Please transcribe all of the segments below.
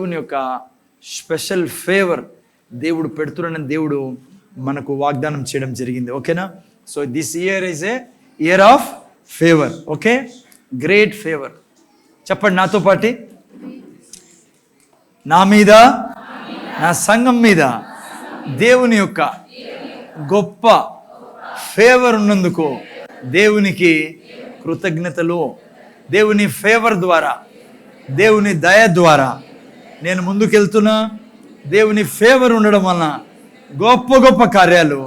దేవుని యొక్క special favour దేవుడు పెడుతున్నాడని దేవుడు మనకు వాగ్దానం చేయడం జరిగింది. ఓకేనా? So this year is a year of favour. Okay, great favour. చెప్పండి నాతో పాటి, నా మీద, నా సంఘం మీద దేవుని యొక్క గొప్ప ఫేవర్ ఉన్నందుకు దేవునికి కృతజ్ఞతలు. దేవుని ఫేవర్ ద్వారా, దేవుని దయ ద్వారా నేను ముందుకెళ్తున్నా. దేవుని ఫేవర్ ఉండడం వలన గొప్ప గొప్ప కార్యాలు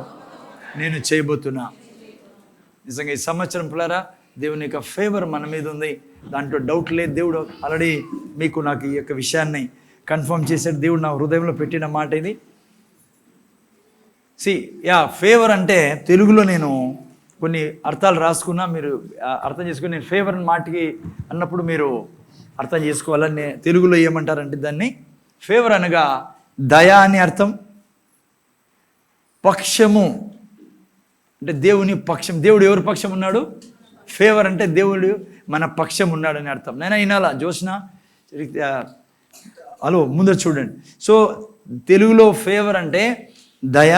నేను చేయబోతున్నా. నిజంగా ఈ సంవత్సరం పిల్లరా దేవుని యొక్క ఫేవర్ మన మీద ఉంది, దాంట్లో డౌట్ లేదు. దేవుడు ఆల్రెడీ నాకు ఈ యొక్క విషయాన్ని కన్ఫర్మ్ చేశాడు. దేవుడు నా హృదయంలో పెట్టిన మాట ఇది. ఫేవర్ అంటే తెలుగులో నేను కొన్ని అర్థాలు రాసుకున్నా, మీరు అర్థం చేసుకుని. నేను ఫేవర్ అని మాటకి అన్నప్పుడు మీరు అర్థం చేసుకోవాలని, తెలుగులో ఏమంటారంటే దాన్ని ఫేవర్ అనగా దయ అని అర్థం. పక్షము అంటే దేవుని పక్షం. దేవుడు ఎవరి పక్షం ఉన్నాడు? ఫేవర్ అంటే దేవుడు మన పక్షం ఉన్నాడని అర్థం. నేను వినాలా జోష్న? హలో, ముందు చూడండి. సో తెలుగులో ఫేవర్ అంటే దయ,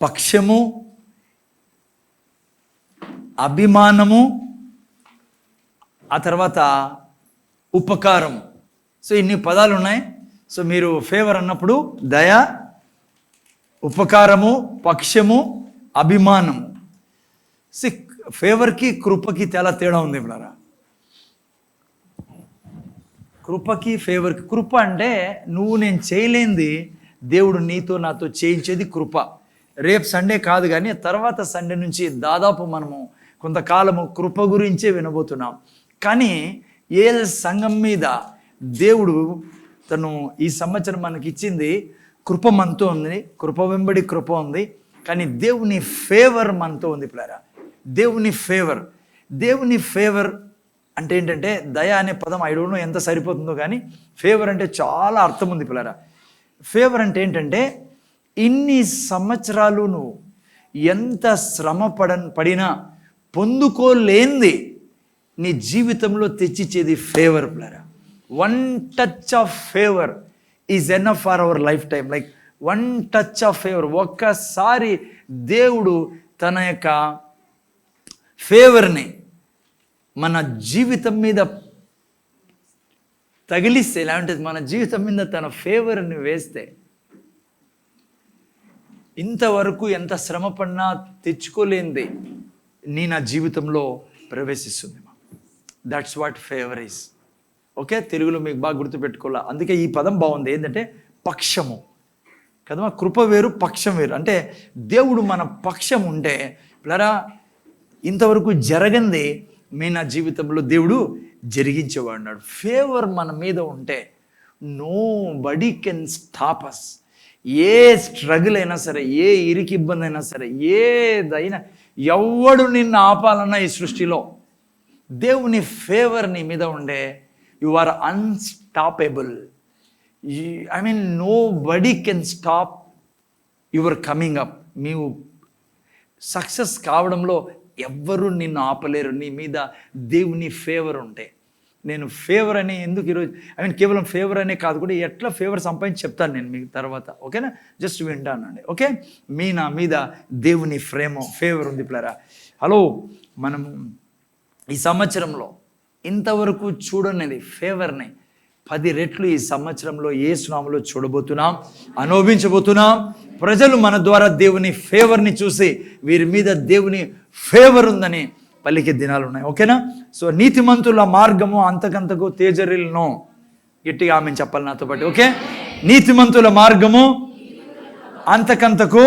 పక్షము, అభిమానము, ఆ తర్వాత ఉపకారం. సో ఇన్ని పదాలు ఉన్నాయి. సో మీరు ఫేవర్ అన్నప్పుడు దయ, ఉపకారము, పక్షము, అభిమానము. ఫేవర్కి కృపకి చాలా తేడా ఉంది పిల్లరా. కృపకి ఫేవర్కి. కృప అంటే నువ్వు నేను చేయలేంది దేవుడు నీతో నాతో చేయించేది కృప. రేపు సండే కాదు కానీ తర్వాత సండే నుంచి దాదాపు మనము కొంతకాలము కృప గురించే వినబోతున్నాం. కానీ ఏ సంఘం మీద దేవుడు తను ఈ సంవత్సరం మనకి ఇచ్చింది కృప మనతో ఉంది, కృప వెంబడి కృప ఉంది. కానీ దేవుని ఫేవర్ మనతో ఉంది పిల్లరా. దేవుని ఫేవర్. దేవుని ఫేవర్ అంటే ఏంటంటే దయ అనే పదం ఐ డోంట్ నో ఎంత సరిపోతుందో, కానీ ఫేవర్ అంటే చాలా అర్థం ఉంది పిల్లరా. ఫేవర్ అంటే ఏంటంటే ఇన్ని సంవత్సరాలు నువ్వు ఎంత శ్రమ పడినా పొందుకోలేంది నీ జీవితంలో తెచ్చిచ్చేది ఫేవర్ పిల్లరా. One touch of favour is enough for our life time. Like one touch of favour. ఒక్కసారి దేవుడు తన యొక్క ఫేవర్ని మన జీవితం మీద తగిలిస్తే, లేదంటే మన జీవితం మీద తన ఫేవర్ని వేస్తే, ఇంతవరకు ఎంత శ్రమ పడినా తెచ్చుకోలేంది నా జీవితంలో ప్రవేశిస్తుంది. That's what favour is. Okay, తెలుగులో మీకు బాగా గుర్తుపెట్టుకోవాలి. అందుకే ఈ పదం బాగుంది. ఏంటంటే పక్షము కదమ్మా. కృప వేరు, పక్షం వేరు. అంటే దేవుడు మన పక్షం ఉంటే పిల్లరా ఇంతవరకు జరగంది నా జీవితంలో దేవుడు జరిగించేవాడు. ఫేవర్ మన మీద ఉంటే nobody can stop us. ఏ స్ట్రగుల్ అయినా సరే, ఏ ఇరికి ఇబ్బంది అయినా సరే, ఏదైనా ఎవడు నిన్ను ఆపాలన్నా ఈ సృష్టిలో దేవుని ఫేవర్ నీ మీద ఉండే you are unstoppable. I mean nobody can stop your coming up. నీవు సక్సెస్ కావడంలో ఎవ్వరూ నిన్ను ఆపలేరు నీ మీద దేవుని ఫేవర్ ఉంటే. నేను ఫేవర్ అని ఎందుకు ఈరోజు కేవలం ఫేవర్ అనే కాదు, కూడా ఎట్లా ఫేవర్ సంపాదించి చెప్తాను నేను మీకు తర్వాత. ఓకేనా? జస్ట్ వింటానండి. ఓకే, నా మీద దేవుని ఫేవర్ ఉంది పిల్లరా. హలో, మనం ఈ సంవత్సరంలో ఇంతవరకు చూడనేది ఫేవర్ని 10 రెట్లు ఈ సంవత్సరంలో యేసు నామములో చూడబోతున్నాం, అనుభవించబోతున్నాం. ప్రజలు మన ద్వారా దేవుని ఫేవర్ని చూసి వీరి మీద దేవుని ఫేవర్ ఉందని పలికే దినాలు ఉన్నాయి. ఓకేనా? సో నీతిమంతుల మార్గము అంతకంతకు తేజరిల్లును. గట్టిగా ఆమె చెప్పాలి నాతో పాటు. ఓకే, నీతిమంతుల మార్గము అంతకంతకు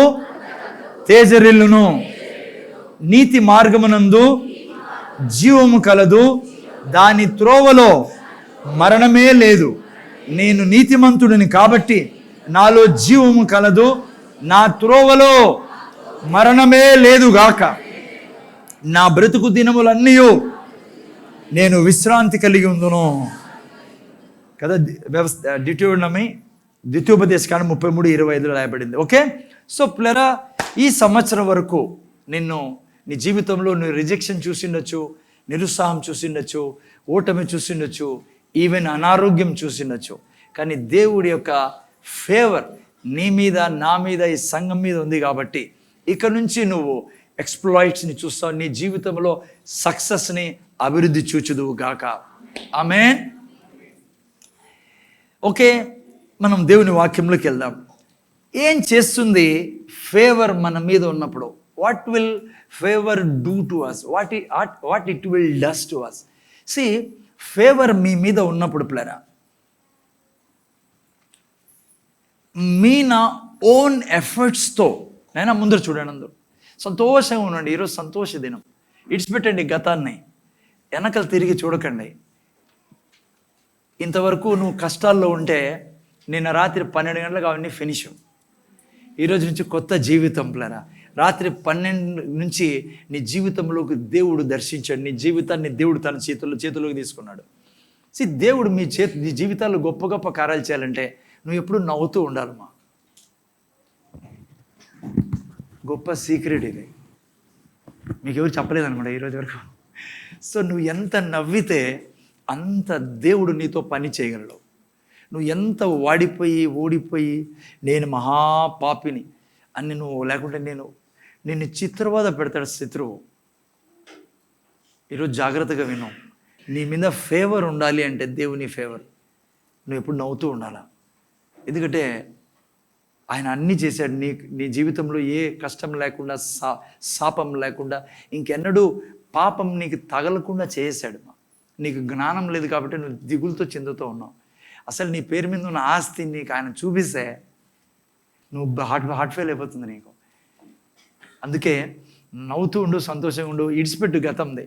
తేజరిల్లును. నీతి మార్గమునందు జీవము కలదు, దాని త్రోవలో మరణమే లేదు. నేను నీతిమంతుడిని కాబట్టి నాలో జీవము కలదు, నా త్రోవలో మరణమే లేదుగాక. నా బ్రతుకు దినములన్నీ నేను విశ్రాంతి కలిగి ఉందును కదా. ద్వితీయోపదేశకాండం 33:25 రాయబడింది. ఓకే, సో పిల్లరా ఈ సంవత్సరం వరకు నీ జీవితంలో నువ్వు రిజెక్షన్ చూసిండొచ్చు, నిరుత్సాహం చూసిండొచ్చు, ఓటమి చూసిండొచ్చు, ఈవెన్ అనారోగ్యం చూసిండొచ్చు, కానీ దేవుడి యొక్క ఫేవర్ నీ మీద, నా మీద, ఈ సంఘం మీద ఉంది కాబట్టి ఇక నుంచి నువ్వు ఎక్స్ప్లాయిట్స్ని చూస్తావు, నీ జీవితంలో సక్సెస్ని, అభివృద్ధి చూచుదువు గాక. ఆమేన్. ఓకే, మనం దేవుని వాక్యంలోకి వెళ్దాం. ఏం చేస్తుంది ఫేవర్ మన మీద ఉన్నప్పుడు? What will favour do to us? What it will does to us? See, favour మీ మీద ఉన్నప్పుడు ప్లరా, మీ నా ఓన్ ఎఫర్ట్స్తో నైనా ముందర చూడండి, అందరూ సంతోషంగా ఉండండి. ఈరోజు సంతోష దినం. ఇడిచిపెట్టండి గతాన్ని, వెనకలు తిరిగి చూడకండి. ఇంతవరకు నువ్వు కష్టాల్లో ఉంటే నిన్న రాత్రి 12 గంటలకు అవన్నీ ఫినిష్. ఈరోజు నుంచి కొత్త జీవితం ప్లరా. రాత్రి 12 నుంచి నీ జీవితంలోకి దేవుడు దర్శించాడు. నీ జీవితాన్ని దేవుడు తన చేతుల్లోకి తీసుకున్నాడు. దేవుడు నీ జీవితాల్లో గొప్ప గొప్ప కార్యాలు చేయాలంటే నువ్వు ఎప్పుడు నవ్వుతూ ఉండాలమ్మా. గొప్ప సీక్రెట్ ఇది, మీకు ఎవరు చెప్పలేదనుకుంటా ఈరోజు వరకు. సో నువ్వు ఎంత నవ్వితే అంత దేవుడు నీతో పని చేయగలడు. నువ్వు ఎంత వాడిపోయి ఓడిపోయి నేను మహాపాపిని అని నువ్వు, లేకుంటే నిన్ను చిత్రవాద పెడతాడు శత్రువు. ఈరోజు జాగ్రత్తగా విను. నీ మీద ఫేవర్ ఉండాలి అంటే దేవుని ఫేవర్ నువ్వు ఎప్పుడు నవ్వుతూ ఉండాలా. ఎందుకంటే ఆయన అన్నీ చేశాడు. నీ జీవితంలో ఏ కష్టం లేకుండా, శాపం లేకుండా, ఇంకెన్నడూ పాపం నీకు తగలకుండా చేశాడు. నీకు జ్ఞానం లేదు కాబట్టి నువ్వు దిగులతో చెందుతూ ఉన్నావు. అసలు నీ పేరు మీద ఉన్న ఆస్తి నీకు ఆయన చూపిస్తే నువ్వు హార్ట్ ఫెయిల్ అయిపోతుంది నీకు. అందుకే నవ్వుతూ ఉండు, సంతోషంగా ఉండు, ఇడిచిపెట్టు గతంది.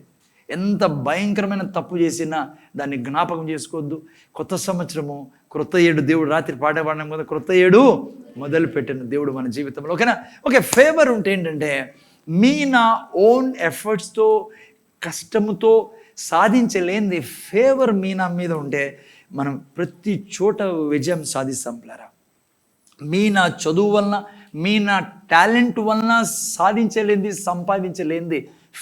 ఎంత భయంకరమైన తప్పు చేసినా దాన్ని జ్ఞాపకం చేసుకోవద్దు. కొత్త సంవత్సరము, క్రొత్త ఏడు, దేవుడు రాత్రి పాట పాడడం కదా, క్రొత్త ఏడు మొదలు పెట్టిన దేవుడు మన జీవితంలో. ఓకేనా? ఓకే, ఫేవర్ ఉంటే ఏంటంటే మీ నా ఓన్ ఎఫర్ట్స్తో, కష్టముతో సాధించలేనిది ఫేవర్ మీ నా మీద ఉంటే మనం ప్రతి చోట విజయం సాధిస్తాం పిల్లరా. మీ నా చదువు వలన, మీ నా టాలెంట్ వలన సాధించలేనిది, సంపాదించలేనిది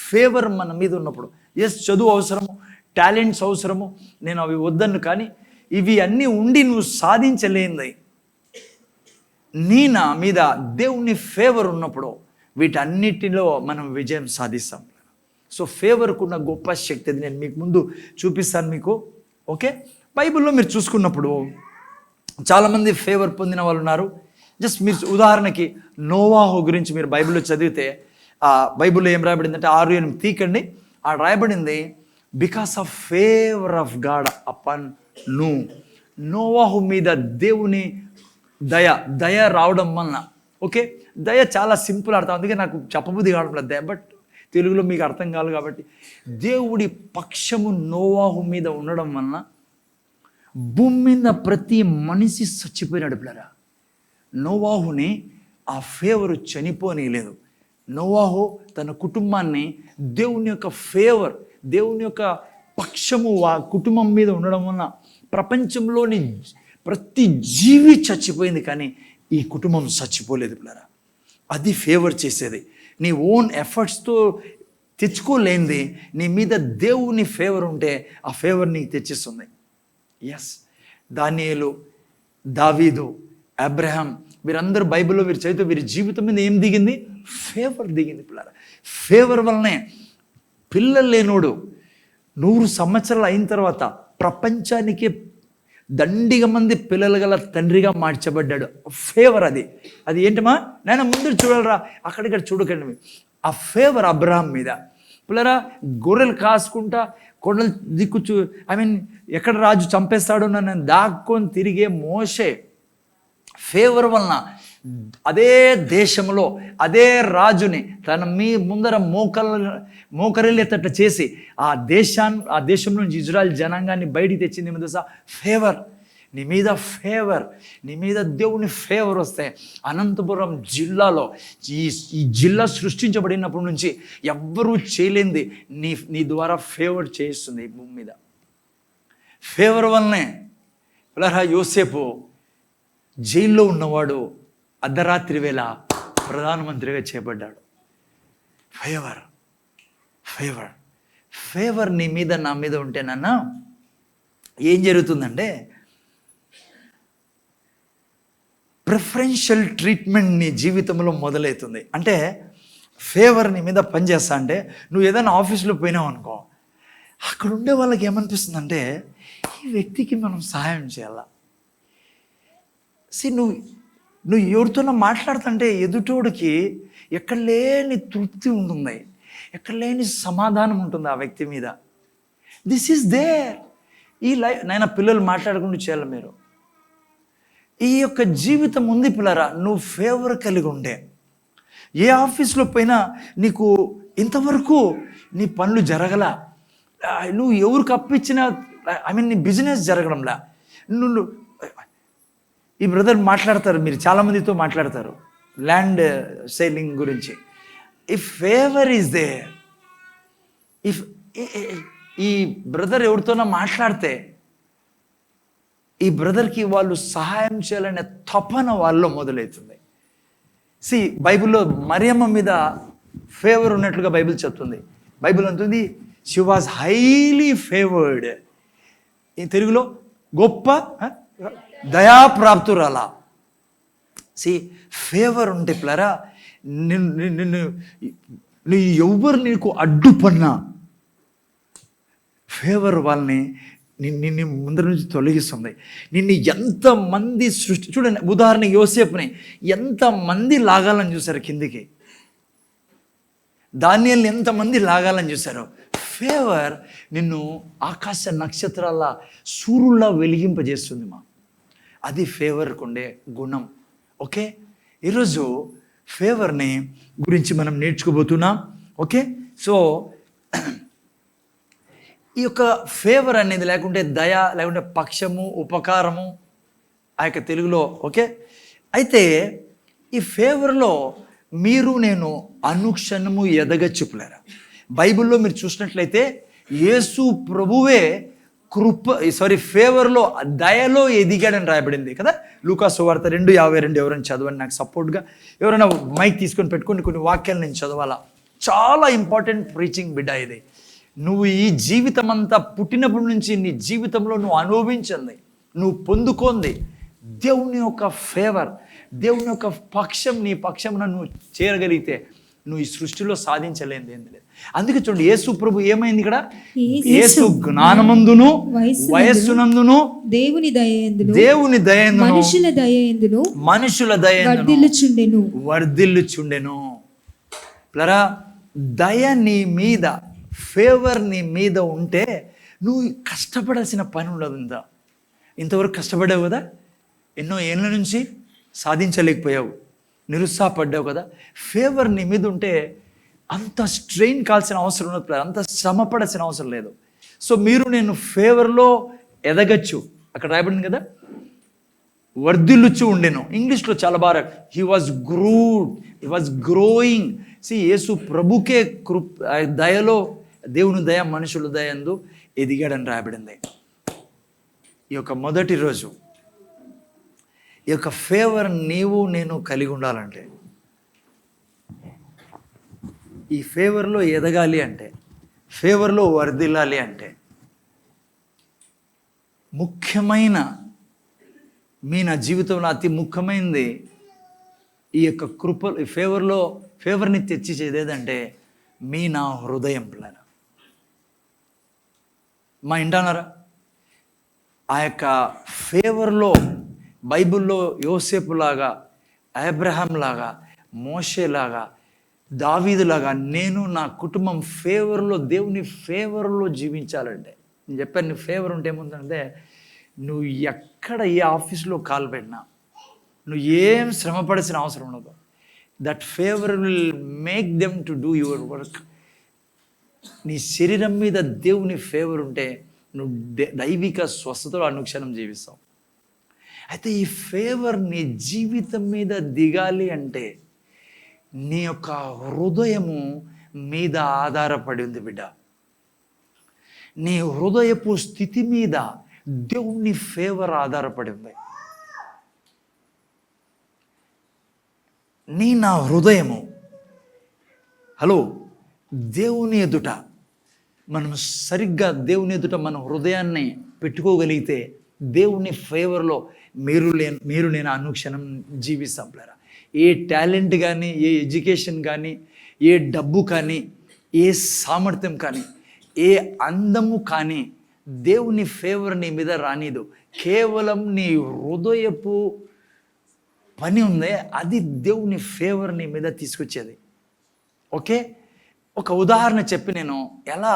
ఫేవర్ మన మీద ఉన్నప్పుడు. ఎస్, చదువు అవసరము, టాలెంట్స్ అవసరము, నేను అవి వద్దను, కానీ ఇవి అన్నీ ఉండి నువ్వు సాధించలేనిది నీ నా మీద దేవుని ఫేవర్ ఉన్నప్పుడు వీటన్నిటిలో మనం విజయం సాధిస్తాం. సో ఫేవర్కున్న గొప్ప శక్తి అది నేను మీకు ముందు చూపిస్తాను మీకు. ఓకే, బైబిల్లో మీరు చూసుకున్నప్పుడు చాలామంది ఫేవర్ పొందిన వాళ్ళు ఉన్నారు. జస్ట్ మీరు ఉదాహరణకి నోవాహు గురించి మీరు బైబిల్లో చదివితే, ఆ బైబిల్లో ఏం రాయబడిందంటే 6:8 తీకండి. ఆ రాయబడింది, because of favour of God upon నోవాహు మీద దేవుని దయ రావడం వలన. ఓకే, దయ చాలా సింపుల్ అర్థం, అందుకే నాకు చెప్పబుద్ధి కావడం దయ, బట్ తెలుగులో మీకు అర్థం కాదు కాబట్టి, దేవుడి పక్షము నోవాహు మీద ఉండడం వలన భూమి మీద ప్రతి మనిషి చచ్చిపోయినాడు పిల్లరా. నోవాహుని ఆ ఫేవరు చనిపోనీయలేదు. నోవాహు తన కుటుంబాన్ని దేవుని యొక్క ఫేవర్, దేవుని యొక్క పక్షము ఆ కుటుంబం మీద ఉండడం వలన ప్రపంచంలోని ప్రతి జీవి చచ్చిపోయింది, కానీ ఈ కుటుంబం చచ్చిపోలేదు పిల్లరా. అది ఫేవర్ చేసేది. నీ ఓన్ ఎఫర్ట్స్తో తెచ్చుకోలేనిది నీ మీద దేవుని ఫేవర్ ఉంటే ఆ ఫేవర్ నీకు తెచ్చిస్తుంది. ఎస్, దానియేలు, దావీదు, అబ్రహాం, వీరందరూ బైబిల్లో వీరి చదివితే వీరి జీవితం మీద ఏం దిగింది? ఫేవర్ దిగింది పిల్లరా. ఫేవర్ వల్లనే పిల్లలు లేనోడు 100 సంవత్సరాలు అయిన తర్వాత ప్రపంచానికి దండిగా మంది పిల్లలు గల తండ్రిగా మార్చబడ్డాడు. ఫేవర్ అది ఏంటమ్మా నాయన ముందు చూడాలరా, అక్కడిక్కడ చూడకండి. ఆ ఫేవర్ అబ్రహాం మీద పిల్లరా. గొర్రెలు కాసుకుంటా కొండలు దిక్కుచు, ఎక్కడ రాజు చంపేస్తాడో నన్ను దాక్కొని తిరిగే మోషే ఫేవర్ వలన అదే దేశంలో అదే రాజుని తన ముందర మోకరిల్లేటట్టు చేసి ఆ దేశంలో నుంచి ఇజ్రాయెల్ జనాంగాన్ని బయటికి తెచ్చింది ఏమో తెలుసా? ఫేవర్. నీ మీద ఫేవర్, నీ మీద దేవుని ఫేవర్ వస్తే అనంతపురం జిల్లాలో ఈ జిల్లా సృష్టించబడినప్పటి నుంచి ఎవ్వరూ చేయలేంది నీ ద్వారా ఫేవర్ చేయిస్తుంది ఈ భూమి మీద. ఫేవర్ వల్లనే పిల్లరా యోసేపు జైల్లో ఉన్నవాడు అర్ధరాత్రి వేళ ప్రధానమంత్రిగా చేపడ్డాడు. ఫేవర్ నీ మీద నా మీద ఉంటే నాన్న ఏం జరుగుతుందంటే ప్రిఫరెన్షియల్ ట్రీట్మెంట్ నీ జీవితంలో మొదలవుతుంది. అంటే ఫేవర్ నీ మీద పనిచేస్తా అంటే నువ్వు ఏదైనా ఆఫీస్లో పోయినావు అనుకో, అక్కడ ఉండే వాళ్ళకి ఏమనిపిస్తుంది అంటే ఈ వ్యక్తికి మనం సహాయం చేయాలా. నువ్వు ఎవరితోనో మాట్లాడుతుంటే ఎదుటోడికి ఎక్కడ లేని తృప్తి ఉంటుంది, ఎక్కడ లేని సమాధానం ఉంటుంది ఆ వ్యక్తి మీద. This is there. ఈ లైఫ్ నైనా పిల్లలు మాట్లాడుకుంటూ చేయాలి. మీరు ఈ యొక్క జీవితం ఉంది పిల్లరా, నువ్వు ఫేవర్ కలిగి ఉండే ఏ ఆఫీస్లో పోయినా నీకు ఇంతవరకు నీ పనులు జరగలా, నువ్వు ఎవరికి అప్పించిన నీ బిజినెస్ జరగడంలా. నువ్వు ఈ బ్రదర్ మాట్లాడతారు, మీరు చాలామందితో మాట్లాడతారు ల్యాండ్ సేలింగ్ గురించి. If favour is there, if ఈ బ్రదర్ ఎవరితోనో మాట్లాడితే ఈ బ్రదర్కి వాళ్ళు సహాయం చేయాలనే తపన వాళ్ళలో మొదలవుతుంది. బైబిల్లో మరియమ్మ మీద ఫేవర్ ఉన్నట్లుగా బైబిల్ చెప్తుంది. బైబిల్ అంటుంది షీ వాజ్ హైలీ ఫేవర్డ్. ఈ తెలుగులో గొప్ప దయాప్రాప్తురాల. ఫేవర్ ఉంటే పిల్లరా, నిన్ను ఎవరు నీకు అడ్డుపన్నా ఫేవర్ వాళ్ళని నిన్ను ముందర నుంచి తొలగిస్తుంది. నిన్ను ఎంతమంది చూడండి, ఉదాహరణ యోసేపుని ఎంతమంది లాగాలని చూశారు కిందికి, దానియేలుని ఎంతమంది లాగాలని చూశారు. ఫేవర్ నిన్ను ఆకాశ నక్షత్రాల సూర్యుల్లా వెలిగింపజేస్తుంది అది ఫేవర్కు ఉండే గుణం. ఓకే, ఈరోజు ఫేవర్ని గురించి మనం నేర్చుకోబోతున్నాం. ఓకే, సో ఈ యొక్క ఫేవర్ అనేది లేకుంటే దయ, లేకుంటే పక్షము, ఉపకారము ఆ యొక్క తెలుగులో. ఓకే, అయితే ఈ ఫేవర్లో మీరు నేను అనుక్షణము ఎదగచ్చు పిల్లరా. బైబిల్లో మీరు చూసినట్లయితే యేసు ప్రభువే ఫేవర్లో దయలో ఎదిగాడని రాయబడింది కదా. లూకా సువార్త 2:52 ఎవరైనా చదవండి నాకు సపోర్ట్గా. ఎవరైనా మైక్ తీసుకొని పెట్టుకొని కొన్ని వాక్యాలు నేను చదవాలా. చాలా ఇంపార్టెంట్ ప్రీచింగ్ బిడ్డ ఇది. నువ్వు ఈ జీవితం అంతా పుట్టినప్పటి నుంచి నీ జీవితంలో నువ్వు అనుభవించింది, నువ్వు పొందుకుంది దేవుని యొక్క ఫేవర్, దేవుని యొక్క పక్షం నీ పక్షమున నువ్వు చేరగలిగితే నువ్వు ఈ సృష్టిలో సాధించలేనిది ఏంది లేదు. అందుకే చూడండి, యేసు ప్రభు ఏమైంది ఇక్కడ, యేసు జ్ఞానమందును వయస్సునందును దేవుని దయయందును మనుషుల దయయందును వర్ధిల్లుచుండెను. ప్లరా, దయ నీ మీద, ఫేవర్ నీ మీద ఉంటే నువ్వు కష్టపడాల్సిన పని ఉండదు. ఇంతవరకు కష్టపడావు కదా, ఎన్నో ఏళ్ళ నుంచి సాధించలేకపోయావు, నిరుత్సాహపడ్డావు కదా. ఫేవర్ నీ మీద ఉంటే అంత స్ట్రెయిన్ కాల్సిన అవసరం ఉండదు, అంత శ్రమ పడాల్సిన అవసరం లేదు. సో మీరు నేను ఫేవర్లో ఎదగచ్చు. అక్కడ రాయబడింది కదా, వర్ధిల్లుచు ఉండెను. ఇంగ్లీష్లో చాలా బాగా హీ వాజ్ గ్రోయింగ్. యేసు ప్రభుకే దయలో, దేవుని దయ మనుషుల దయందు ఎదిగాడని రాయబడింది. ఈ యొక్క మొదటి రోజు ఈ యొక్క ఫేవర్ నీవు నేను కలిగి ఉండాలంటే, ఈ ఫేవర్లో ఎదగాలి అంటే, ఫేవర్లో వర్ధిల్లాలి అంటే ముఖ్యమైన నా జీవితంలో అతి ముఖ్యమైనది ఈ యొక్క ఈ ఫేవర్ని తెచ్చిచేది ఏదంటే నా హృదయం పిల్లల. మా ఇంటన్నారా, ఆ యొక్క ఫేవర్లో బైబిల్లో యోసేపులాగా, అబ్రహాం లాగా, మోషేలాగా, దావీదులాగా నేను నా కుటుంబం ఫేవర్లో, దేవుని ఫేవర్లో జీవించాలంటే, నేను చెప్పాను నీ ఫేవర్ ఉంటే ఏముందంటే నువ్వు ఎక్కడ ఏ ఆఫీస్లో కాలు పెట్టినా నువ్వు ఏం శ్రమపడాల్సిన అవసరం ఉండదు. That favour will make them to do your work. నీ శరీరం మీద దేవుని ఫేవర్ ఉంటే నువ్వు దైవిక స్వస్థతలో అనుక్షణం జీవిస్తావు. అయితే ఈ ఫేవర్ నీ జీవితం మీద దిగాలి అంటే నీ యొక్క హృదయము మీద ఆధారపడి ఉంది బిడ్డ. నీ హృదయపు స్థితి మీద దేవుని ఫేవర్ ఆధారపడి ఉంది. నా హృదయము, హలో, దేవుని ఎదుట మనం సరిగ్గా దేవుని ఎదుట మన హృదయాన్ని పెట్టుకోగలిగితే దేవుని ఫేవర్లో మీరు నేను అనుక్షణం జీవిస్తాం పిల్లరా. ఏ టాలెంట్ కానీ, ఏ ఎడ్యుకేషన్ కానీ, ఏ డబ్బు కానీ, ఏ సామర్థ్యం కానీ, ఏ అందము కానీ దేవుని ఫేవర్ నీ మీద రానిదు. కేవలం నీ హృదయపు పని ఉందే, అది దేవుని ఫేవర్ నీ మీద తీసుకొచ్చేది. ఓకే, ఒక ఉదాహరణ చెప్పి నేను ఎలా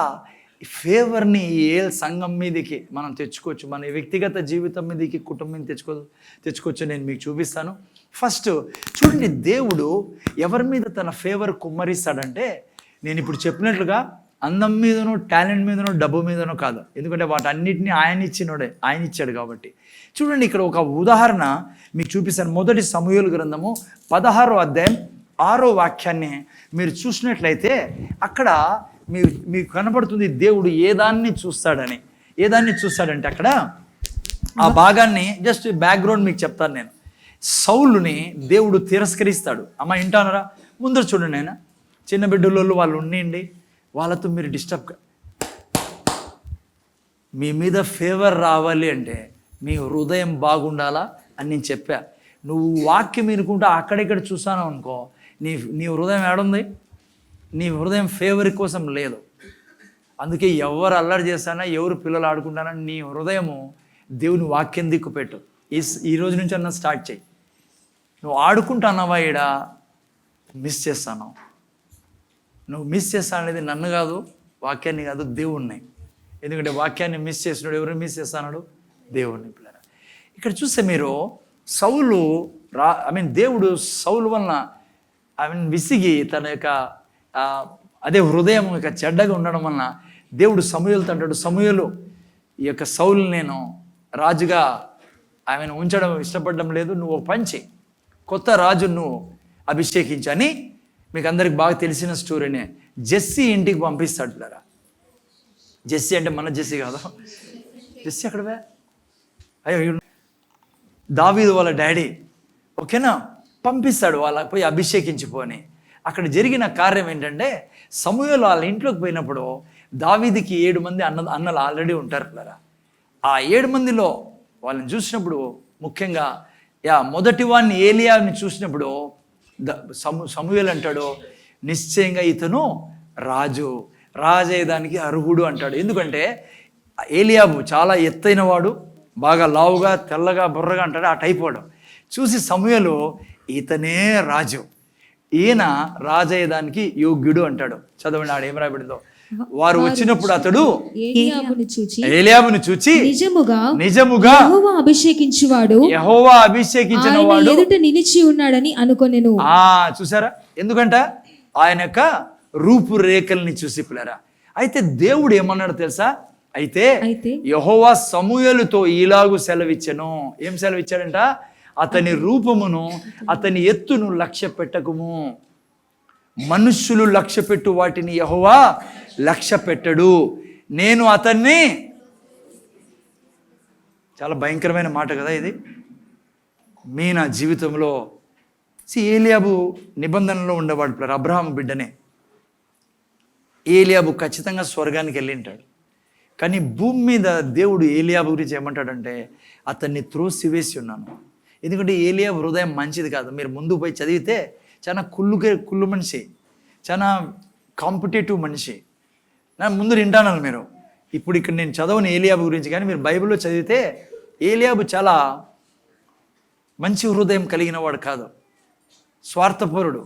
ఫేవర్ని ఏ సంఘం మీదకి మనం తెచ్చుకోవచ్చు, మన వ్యక్తిగత జీవితం మీదకి, కుటుంబం తెచ్చుకోవచ్చు నేను మీకు చూపిస్తాను. ఫస్ట్ చూడండి, దేవుడు ఎవరి మీద తన ఫేవర్ కుమ్మరిస్తాడంటే, నేను ఇప్పుడు చెప్పినట్లుగా అందం మీదనో, టాలెంట్ మీదనో, డబ్బు మీదనో కాదు. ఎందుకంటే వాటన్నిటిని ఆయన ఇచ్చాడు కాబట్టి. చూడండి, ఇక్కడ ఒక ఉదాహరణ మీకు చూపిస్తాను. మొదటి సమూయేలు గ్రంథము 16వ అధ్యాయం 6వ వాక్యాన్ని మీరు చూసినట్లయితే అక్కడ మీకు కనపడుతుంది దేవుడు ఏదాన్ని చూస్తాడంటే అక్కడ ఆ భాగాన్ని జస్ట్ బ్యాక్గ్రౌండ్ మీకు చెప్తాను నేను. సౌలుని దేవుడు తిరస్కరిస్తాడు. అమ్మ వింటానరా? ముందర చూడండి, ఆయన చిన్న బిడ్డలు వాళ్ళు ఉండండి, వాళ్ళతో మీరు డిస్టర్బ్. మీ మీద ఫేవర్ రావాలి అంటే మీ హృదయం బాగుండాలా అని నేను చెప్పా. నువ్వు వాక్యం వినుకుంటా అక్కడిక్కడ చూసాను అనుకో, నీ హృదయం ఏడుంది? నీ హృదయం ఫేవర్ కోసం లేదు. అందుకే ఎవరు అల్లరి చేస్తానా, ఎవరు పిల్లలు ఆడుకుంటానా, నీ హృదయము దేవుని వాక్యం దిక్కు పెట్టు. ఈ రోజు నుంచి అన్న స్టార్ట్ చేయి. నువ్వు ఆడుకుంటానవా, ఈడ మిస్ చేస్తాను. నువ్వు మిస్ చేస్తాను అనేది నన్ను కాదు, వాక్యాన్ని కాదు, దేవుణ్ణి. ఎందుకంటే వాక్యాన్ని మిస్ చేసినాడు ఎవరు మిస్ చేస్తాడు? దేవుణ్ణి. పిల్లరా, ఇక్కడ చూస్తే మీరు సౌలు దేవుడు సౌలు వలన విసిగి తన యొక్క అదే హృదయం యొక్క చెడ్డగా ఉండడం వలన దేవుడు సమూయేలుతో అంటాడు, సమూయేలు ఈ యొక్క సౌలు నేను రాజుగా ఆమెను ఉంచడం ఇష్టపడడం లేదు, నువ్వు పంచి కొత్త రాజు నువ్వు అభిషేకించని. మీకు అందరికి బాగా తెలిసిన స్టోరీనే. జెస్సీ ఇంటికి పంపిస్తాడు పిల్లరా. జెస్సీ అంటే మన జెస్సీ కాదు, జెస్సీ అక్కడవే అయ్యో దావీదు వాళ్ళ డాడీ, ఓకేనా, పంపిస్తాడు వాళ్ళకి పోయి అభిషేకించిపోని. అక్కడ జరిగిన కార్యం ఏంటంటే, సమూయేలు వాళ్ళ ఇంట్లోకి పోయినప్పుడు దావీదుకి 7 మంది అన్నలు ఆల్రెడీ ఉంటారు పిల్లరా. ఆ 7 మందిలో వాళ్ళని చూసినప్పుడు ముఖ్యంగా మొదటి వాడిని ఏలియాని చూసినప్పుడు సమూయేలు అంటాడు, నిశ్చయంగా ఇతను రాజయ్యేదానికి అర్హుడు అంటాడు. ఎందుకంటే ఏలియాబు చాలా ఎత్తైన వాడు, బాగా లావుగా, తెల్లగా, బుర్రగా అంటాడు, ఆ టైప్ వాడు. చూసి సమూయేలు ఇతనే రాజు, ఈయన రాజయ్యేదానికి యోగ్యుడు అంటాడు. చదవండి ఆడ ఏం రాయబడిందో. వారు వచ్చినప్పుడు అతడు ఏలియాబును చూచి నిజముగా యెహోవా అభిషేకించిన వాడు ఎదుట నిలిచి ఉన్నాడని అనుకొనెను. చూసారా? ఎందుకంట ఆయన యొక్క రూపురేఖల్ని చూసి పిల్లరా. అయితే దేవుడు ఏమన్నాడు తెలుసా? అయితే యెహోవా సమూయేలుతో ఇలాగు సెలవిచ్చెను. ఏం సెలవిచ్చాడంట? అతని రూపమును, అతని ఎత్తును లక్ష్య పెట్టకుము. మనుష్యులు లక్ష్య పెట్టు వాటిని యెహోవా లక్ష్య పెట్టడు. నేను అతన్ని, చాలా భయంకరమైన మాట కదా ఇది. నా జీవితంలో ఏలియాబు నిబంధనలో ఉండేవాడు, అబ్రహాము బిడ్డనే. ఏలియాబు ఖచ్చితంగా స్వర్గానికి వెళ్ళింటాడు. కానీ భూమి మీద దేవుడు ఏలియాబు గురించి ఏమంటాడంటే, అతన్ని త్రోసివేసి ఉన్నాను. ఎందుకంటే ఏలియాబు హృదయం మంచిది కాదు. మీరు ముందు పోయి చదివితే చాలా కుళ్ళు మనిషి, చాలా కాంపిటేటివ్ మనిషి. నా ముందు వింటాను మీరు. ఇప్పుడు ఇక్కడ నేను చదవని ఏలియాబు గురించి, కానీ మీరు బైబిల్లో చదివితే ఏలియాబు చాలా మంచి హృదయం కలిగిన వాడు కాదు, స్వార్థపరుడు,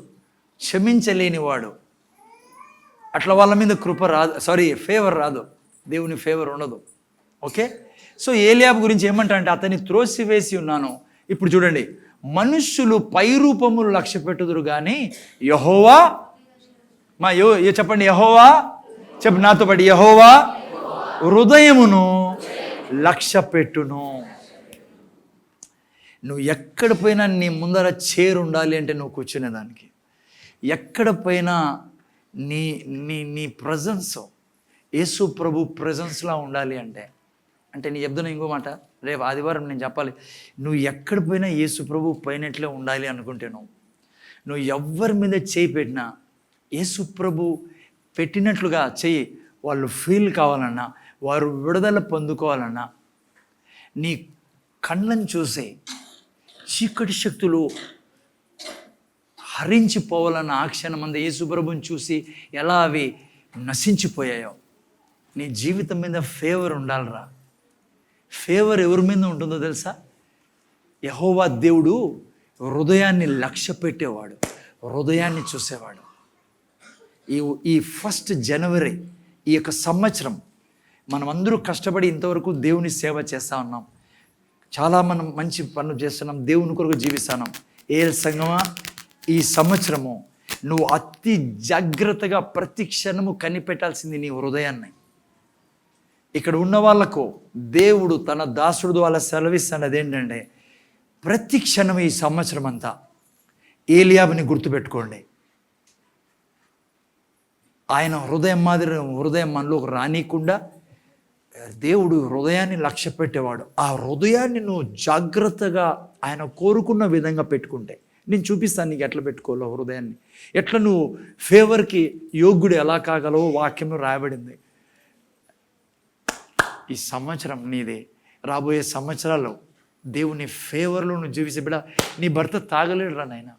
క్షమించలేనివాడు. అట్లా వాళ్ళ మీద కృప రాదు, ఫేవర్ రాదు, దేవుని ఫేవర్ ఉండదు. ఓకే, సో ఏలియాబు గురించి ఏమంటారంటే, అతన్ని త్రోసివేసి ఉన్నాను. ఇప్పుడు చూడండి, మనుష్యులు పై రూపములు లక్ష్య పెట్టుదురు కానీ యెహోవా చెప్పండి, యెహోవా చెప్పు నాతో పాటు, యెహోవా హృదయమును లక్ష్య పెట్టును. నువ్వు ఎక్కడ పోయినా నీ ముందర చైర్ ఉండాలి అంటే నువ్వు కూర్చునేదానికి, ఎక్కడ పోయినా నీ నీ నీ ప్రజెన్స్ యేసు ప్రభు ప్రజెన్స్లా ఉండాలి అంటే నీ చెప్తున్నా ఇంకో మాట, రేపు ఆదివారం నేను చెప్పాలి. నువ్వు ఎక్కడ పోయినా యేసు ప్రభు పోయినట్లే ఉండాలి అనుకుంటే నువ్వు ఎవ్వరి మీద చేయి పెట్టినా యేసు ప్రభు పెట్టినట్లుగా చెయ్యి. వాళ్ళు ఫీల్ కావాలన్నా, వారు విడుదల పొందుకోవాలన్నా, నీ కళ్ళను చూసి చీకటి శక్తులు హరించిపోవాలన్న ఆ క్షణమందు యేసుప్రభుని చూసి ఎలా అవి నశించిపోయాయో నీ జీవితం మీద ఫేవర్ ఉండాలిరా. ఫేవర్ ఎవరి మీద ఉంటుందో తెలుసా? యెహోవా దేవుడు హృదయాన్ని లక్ష్య పెట్టేవాడు, హృదయాన్ని చూసేవాడు. ఈ 1 జనవరి ఈ యొక్క సంవత్సరం మనం అందరూ కష్టపడి ఇంతవరకు దేవుని సేవ చేస్తూ ఉన్నాం. చాలా మనం మంచి పనులు చేస్తున్నాం, దేవుని కొరకు జీవిస్తున్నాం. సంగమా, ఈ సంవత్సరము నువ్వు అతి జాగ్రత్తగా ప్రతి క్షణము కనిపెట్టాల్సింది నీ హృదయాన్ని. ఇక్కడ ఉన్న వాళ్ళకు దేవుడు తన దాసుడు వాళ్ళ సెలవిస్తున్నది ఏంటంటే, ప్రతి క్షణం ఈ సంవత్సరం అంతా ఏలియాబుని గుర్తుపెట్టుకోండి. ఆయన హృదయం మనలోకి రానికుండా దేవుడు హృదయాన్ని లక్ష్య పెట్టేవాడు. ఆ హృదయాన్ని నువ్వు జాగ్రత్తగా ఆయన కోరుకున్న విధంగా పెట్టుకుంటే, నేను చూపిస్తాను నీకు ఎట్లా పెట్టుకోవాలో హృదయాన్ని, ఎట్లా నువ్వు ఫేవర్కి యోగ్యుడు ఎలా కాగలవో వాక్యంలో రాయబడింది. ఈ సంవత్సరం నీదే. రాబోయే సంవత్సరాల్లో దేవుని ఫేవర్లో నువ్వు జీవిస్తే బిడ్డ, నీ భర్త తాగలేడు రా నాయన,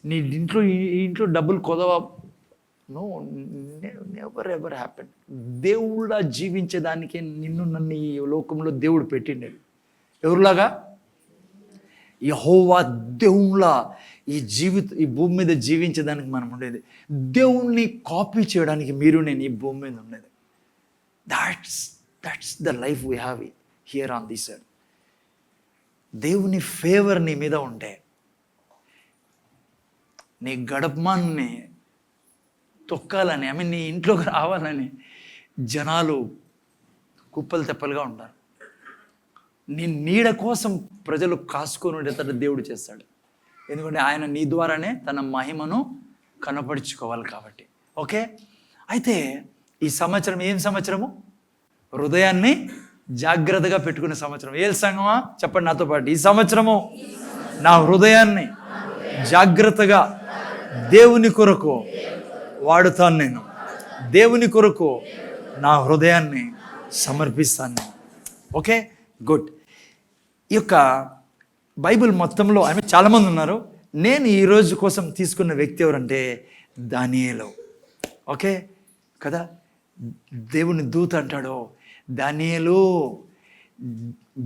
నీ ఇంట్లో డబ్బులు కొదవ, నో, నెవర్ ఎవర్ హ్యాపెన్. దేవుళ్ళ జీవించేదానికే నన్ను ఈ లోకంలో దేవుడు పెట్టిండే. ఎవరులాగా? యెహోవా దేవుళ్ళ ఈ భూమి మీద జీవించేదానికి మనం ఉండేది. దేవుణ్ణి కాపీ చేయడానికి నేను ఈ భూమి మీద ఉండేది. That's the life we have here on this earth. దేవుని ఫేవర్ నీ మీద ఉంటే నీ గడపమాన్ని తొక్కాలని, నీ ఇంట్లోకి రావాలని జనాలు కుప్పలు తెప్పలుగా ఉంటారు. నీ నీడ కోసం ప్రజలు కాసుకొని ఉండేటట్టు దేవుడు చేస్తాడు. ఎందుకంటే ఆయన నీ ద్వారానే తన మహిమను కనపరుచుకోవాలి కాబట్టి. ఓకే, అయితే ఈ సంవత్సరం ఏం సంవత్సరము? హృదయాన్ని జాగ్రత్తగా పెట్టుకునే సంవత్సరం. సంగమా చెప్పండి నాతో పాటు, ఈ సంవత్సరము నా హృదయాన్ని జాగ్రత్తగా దేవుని కొరకు వాడుతాను. నేను దేవుని కొరకు నా హృదయాన్ని సమర్పిస్తాను నేను. Okay, good. ఈ యొక్క బైబిల్ మొత్తంలో చాలామంది ఉన్నారు. నేను ఈరోజు కోసం తీసుకున్న వ్యక్తి ఎవరంటే దానియేలు. ఓకే కదా, దేవుని దూత అంటాడు, దానియేలు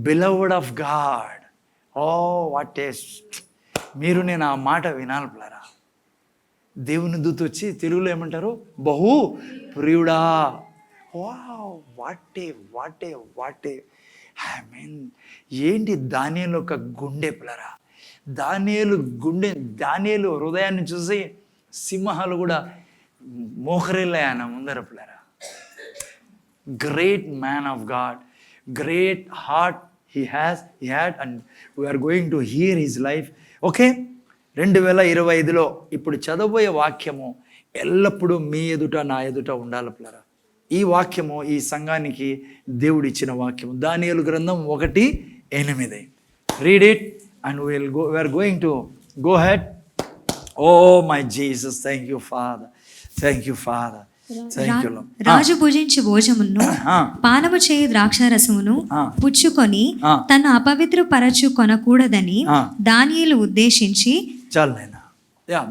beloved of God. Oh what ఏస్, నేను ఆ మాట వినాలి పిల్లరా. దేవుని దూత వచ్చి తెలుగులో ఏమంటారు? బహు ప్రియుడా. వాటే ఏంటి దానియేలు ఒక గుండె పిల్లరా. దానియేలు హృదయాన్ని చూసి సింహాలు కూడా మోకరిల్లాయన ముందర పిల్లరా. Great man of God, great heart he had and we are going to hear his life. Okay, 2025లో ఇప్పుడు చదవబోయే వాక్యము ఎల్లప్పుడూ మీ ఎదుట నా ఎదుట ఉండాలి పిల్లరా. ఈ వాక్యము ఈ సంఘానికి దేవుడు ఇచ్చిన వాక్యము. దానియేలు గ్రంథం 1:8. Read it and we are going to go ahead. Oh my Jesus, thank you Father, thank you Father. రాజు భుజించి భోజమును పానము చేయి ద్రాక్షారసమును పుచ్చుకొని తన అపవిత్ర పరచు కొనకూడదని దానియేలు ఉద్దేశించి. చాలు నాయన,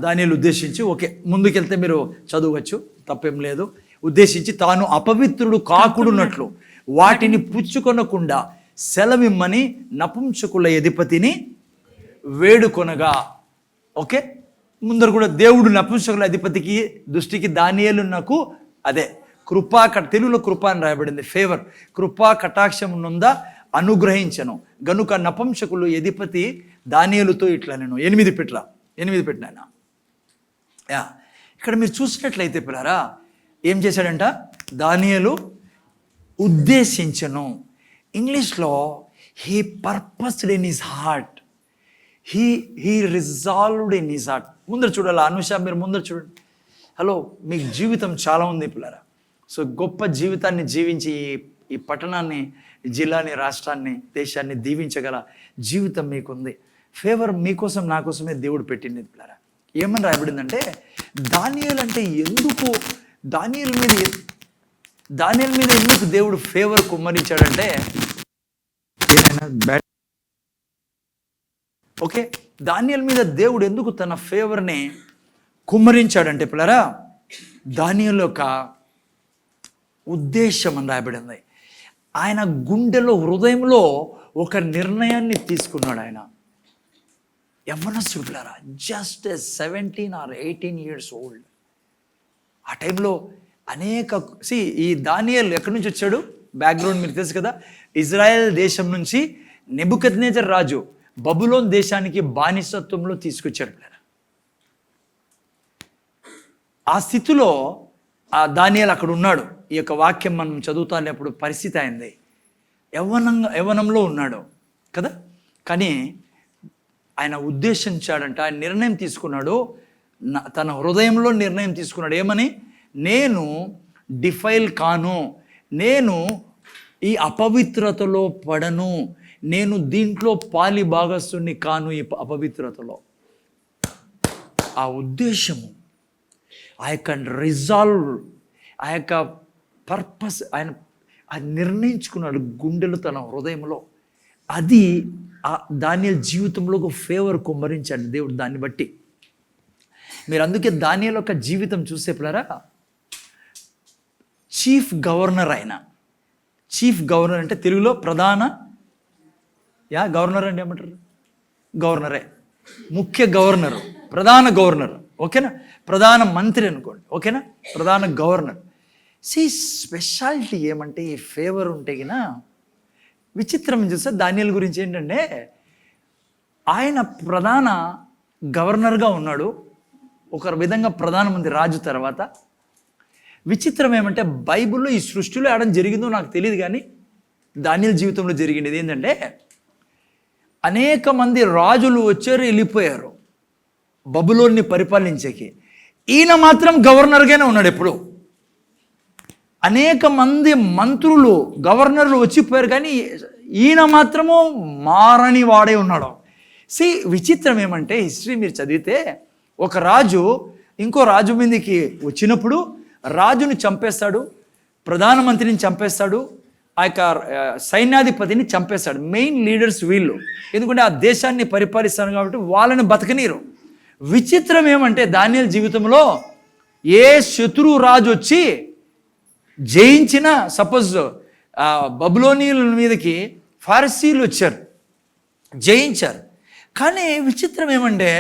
దానియేలు ఉద్దేశించి. ఓకే, ముందుకెళ్తే మీరు చదవచ్చు, తప్పేం లేదు. ఉద్దేశించి తాను అపవిత్రుడు కాకుడున్నట్లు వాటిని పుచ్చుకొనకుండా సెలవిమ్మని నపుంసకుల అధిపతిని వేడుకొనగా. ఓకే, ముందర కూడా దేవుడు నపుంసకుల అధిపతికి దృష్టికి దానియేలు నాకు అదే కృపా తెలుగులో కృప అని రాయబడింది, ఫేవర్, కృపా కటాక్షం నుందా అనుగ్రహించను గనుక నపుంసకులు అధిపతి దానియేలుతో ఇట్లా నేను 8 పెట్టినా. ఇక్కడ మీరు చూసినట్లయితే పిల్లరా, ఏం చేశాడంట? దానియేలు ఉద్దేశించను. ఇంగ్లీష్లో he purposed in his heart, he resolved in his heart. ముందర చూడాలి అనుష, మీరు ముందర చూడండి. హలో, మీకు జీవితం చాలా ఉంది పిల్లరా. సో గొప్ప జీవితాన్ని జీవించి ఈ పట్టణాన్ని, జిల్లాని, రాష్ట్రాన్ని, దేశాన్ని దీవించగల జీవితం మీకుంది. ఫేవర్ మీకోసం నా కోసమే దేవుడు పెట్టింది పిల్లరా. ఏమని రాయబడిందంటే, దానియేలు అంటే ఎందుకు దానియేలు మీద ఎందుకు దేవుడు ఫేవర్ కుమ్మరించాడంటే, ఏమైనా బ్యాడ్. ఓకే, దానియేలు మీద దేవుడు ఎందుకు తన ఫేవర్ని కుమ్మరించాడంటే పిల్లరా, దానియేలు యొక్క ఉద్దేశం అని రాయబడింది. ఆయన గుండెలో, హృదయంలో ఒక నిర్ణయాన్ని తీసుకున్నాడు. ఆయన యవ్వనస్తుడు పిల్లరా, జస్ట్ 17 or 18 years old. ఆ టైంలో అనేక ఈ దానియేలు ఎక్కడి నుంచి వచ్చాడు, బ్యాక్గ్రౌండ్ మీకు తెలుసు కదా. ఇజ్రాయెల్ దేశం నుంచి నెబుకద్నెజర్ రాజు బబులోన్ దేశానికి బానిసత్వంలో తీసుకొచ్చాడు పిల్లరా. ఆ స్థితిలో ఆ దానియేలు అక్కడ ఉన్నాడు. ఈ యొక్క వాక్యం మనం చదువుతానేప్పుడు పరిస్థితి అయింది. యవ్వనంలో ఉన్నాడు కదా, కానీ ఆయన ఉద్దేశించాడంట, ఆయన నిర్ణయం తీసుకున్నాడు. తన హృదయంలో నిర్ణయం తీసుకున్నాడు. ఏమని? నేను డిఫైల్ కాను, నేను ఈ అపవిత్రతలో పడను, నేను దీంట్లో పాలి భాగస్తుని కాను ఈ అపవిత్రతలో. ఆ ఉద్దేశము, ఆ యొక్క రిజాల్వ్, ఆ యొక్క పర్పస్ ఆయన నిర్ణయించుకున్నాడు గుండెలు, తన హృదయంలో. అది ఆ దానియేలు జీవితంలో ఒక ఫేవర్ కుమ్మరించాడు దేవుడు. దాన్ని బట్టి మీరు అందుకే దానియేలు యొక్క జీవితం చూసే పిల్లరా, చీఫ్ గవర్నర్. ఆయన చీఫ్ గవర్నర్ అంటే తెలుగులో ప్రధాన గవర్నర్ అంటే ఏమంటారు? గవర్నరే, ముఖ్య గవర్నరు, ప్రధాన గవర్నర్. ఓకేనా? ప్రధాన మంత్రి అనుకోండి. ఓకేనా? ప్రధాన గవర్నర్. స్పెషాలిటీ ఏమంటే ఈ ఫేవర్ ఉంటే గిన విచిత్రం చూస్తే దానియేలు గురించి ఏంటంటే, ఆయన ప్రధాన గవర్నర్గా ఉన్నాడు, ఒక విధంగా ప్రధానమంత్రి రాజు తర్వాత. విచిత్రం ఏమంటే బైబిల్లో ఈ సృష్టిలో ఏడం జరిగిందో నాకు తెలియదు, కానీ దానియేలు జీవితంలో జరిగింది ఏంటంటే, అనేక మంది రాజులు వచ్చారు, వెళ్ళిపోయారు బబులోన్ని పరిపాలించేకి. ఈయన మాత్రం గవర్నర్గానే ఉన్నాడు ఎప్పుడు. అనేక మంది మంత్రులు, గవర్నర్లు వచ్చిపోయారు, కానీ ఈయన మాత్రము మారని వాడే ఉన్నాడు. విచిత్రం ఏమంటే హిస్టరీ మీరు చదివితే, ఒక రాజు ఇంకో రాజు మీదకి వచ్చినప్పుడు రాజుని చంపేస్తాడు, ప్రధానమంత్రిని చంపేస్తాడు, ఆ యొక్క సైన్యాధిపతిని చంపేస్తాడు. మెయిన్ లీడర్స్ వీళ్ళు, ఎందుకంటే ఆ దేశాన్ని పరిపాలిస్తాను కాబట్టి వాళ్ళని బతకనీరు. విచిత్రం ఏమంటే దానియేలు జీవితంలో ఏ శత్రు రాజు వచ్చి జయించిన, సపోజ్ బబులోనియుల మీదకి ఫారసీలు వచ్చారు, జయించారు, కానీ విచిత్రం ఏమంటే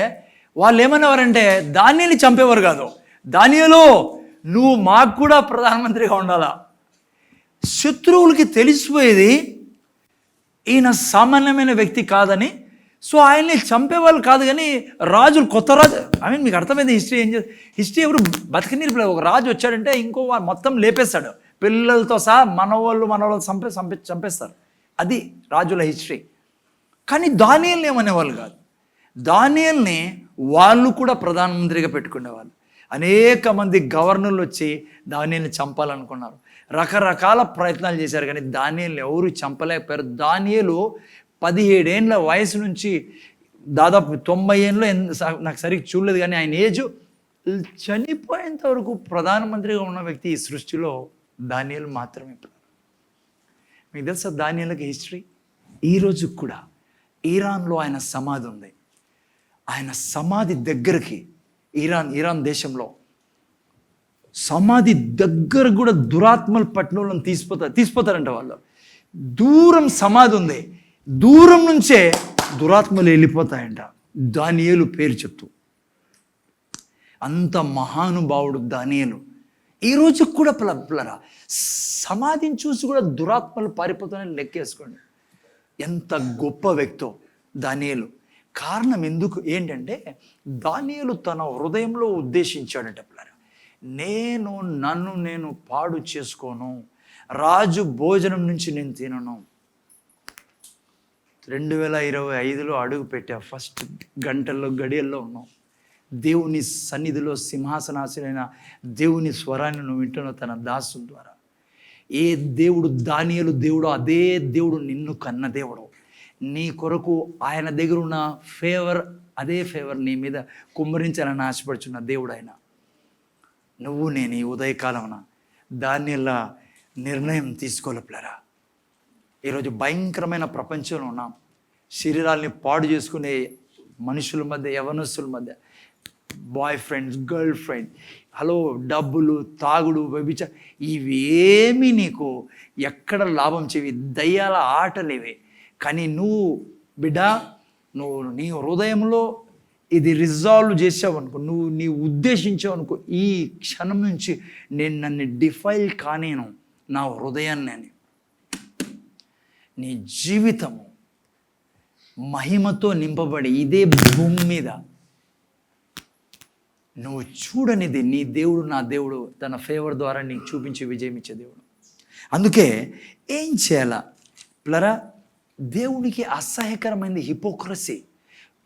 వాళ్ళు ఏమనేవారంటే దానియేలుని చంపేవారు కాదు. దానియేలు, నువ్వు మాకు కూడా ప్రధానమంత్రిగా ఉండాలా. శత్రువులకి తెలిసిపోయేది ఈయన సామాన్యమైన వ్యక్తి కాదని. సో ఆయన్ని చంపేవాళ్ళు కాదు, కానీ రాజులు, కొత్త రాజు, మీకు అర్థమైంది హిస్టరీ ఏం చేస్తుంది. హిస్టరీ ఎవరు బతకనీరు. ఒక రాజు వచ్చాడంటే ఇంకో మొత్తం లేపేస్తాడు, పిల్లలతో సహా మనవాళ్ళు చంపేస్తారు. అది రాజుల హిస్టరీ. కానీ దానియేలుని ఏమనేవాళ్ళు కాదు. దానియేలుని వాళ్ళు కూడా ప్రధానమంత్రిగా పెట్టుకునేవాళ్ళు. అనేక మంది గవర్నర్లు వచ్చి దానియేలుని చంపాలనుకున్నారు, రకరకాల ప్రయత్నాలు చేశారు, కానీ దానియేలుని ఎవరు చంపలేకపోయారు. దానియేలు 17 ఏళ్ళ వయసు నుంచి దాదాపు 90 ఏళ్ళు, నాకు సరిగ్గా చూడలేదు, కానీ ఆయన ఏజ్ చనిపోయేంత వరకు ప్రధానమంత్రిగా ఉన్న వ్యక్తి ఈ సృష్టిలో దానియేలు మాత్రమే. మీకు తెలుసా దానియేలుకి హిస్టరీ? ఈరోజు కూడా ఇరాన్లో ఆయన సమాధి ఉంది. ఆయన సమాధి దగ్గరికి ఇరాన్ దేశంలో సమాధి దగ్గర కూడా దురాత్మలు పట్టినోళ్ళని తీసిపోతారంట వాళ్ళు. దూరం సమాధి ఉంది, దూరం నుంచే దురాత్మలు వెళ్ళిపోతాయంట దానియేలు పేరు చెప్తూ. అంత మహానుభావుడు దానియేలు. ఈ రోజు కూడా పిల్లరా సమాధిని చూసి కూడా దురాత్మలు పారిపోతాయని లెక్కేసుకోండి. ఎంత గొప్ప వ్యక్తో దానియేలు. కారణం ఏంటంటే దానియేలు తన హృదయంలో ఉద్దేశించాడంట పిల్లరా, నన్ను నేను పాడు చేసుకోను, రాజు భోజనం నుంచి నేను తినను. 2025లో అడుగు పెట్టా, ఫస్ట్ గడియల్లో ఉన్నాం. దేవుని సన్నిధిలో సింహాసనాసనైన దేవుని స్వరాన్ని నువ్వు వింటున్నావు తన దాసుల ద్వారా. ఏ దేవుడు దానియేలు దేవుడు, అదే దేవుడు నిన్ను కన్న దేవుడు. నీ కొరకు ఆయన దగ్గర ఉన్న అదే ఫేవర్ నీ మీద కుమ్మరించాలని ఆశపడుచున్న దేవుడు ఆయన. నేను ఈ ఉదయకాలమున దానియేలు నిర్ణయం తీసుకోలేపులరా. ఈరోజు భయంకరమైన ప్రపంచంలో ఉన్నాం. శరీరాల్ని పాడు చేసుకునే మనుషుల మధ్య, యవనస్తుల మధ్య, boyfriends, girlfriend, hello, డబ్బులు, తాగుడు, వ్యభిచారం, ఇవేమి నీకు ఎక్కడ లాభం చేవి? దయ్యాల ఆటలేవి. కానీ నువ్వు బిడ్డ, నువ్వు నీ హృదయంలో ఇది రిజాల్వ్ చేసావు అనుకో, నువ్వు నీ ఉద్దేశించావు అనుకో, ఈ క్షణం నుంచి నేను నన్ను డిఫైల్ కానేను నా హృదయాన్ని అని. నీ జీవితము మహిమతో నింపబడి ఇదే భూమి మీద నువ్వు చూడనిది నీ దేవుడు, నా దేవుడు తన ఫేవర్ ద్వారా నీకు చూపించి విజయం ఇచ్చే దేవుడు. అందుకే ఏం చేయాలా ప్లరా? దేవునికి అసహ్యకరమైనది హిపోక్రసీ.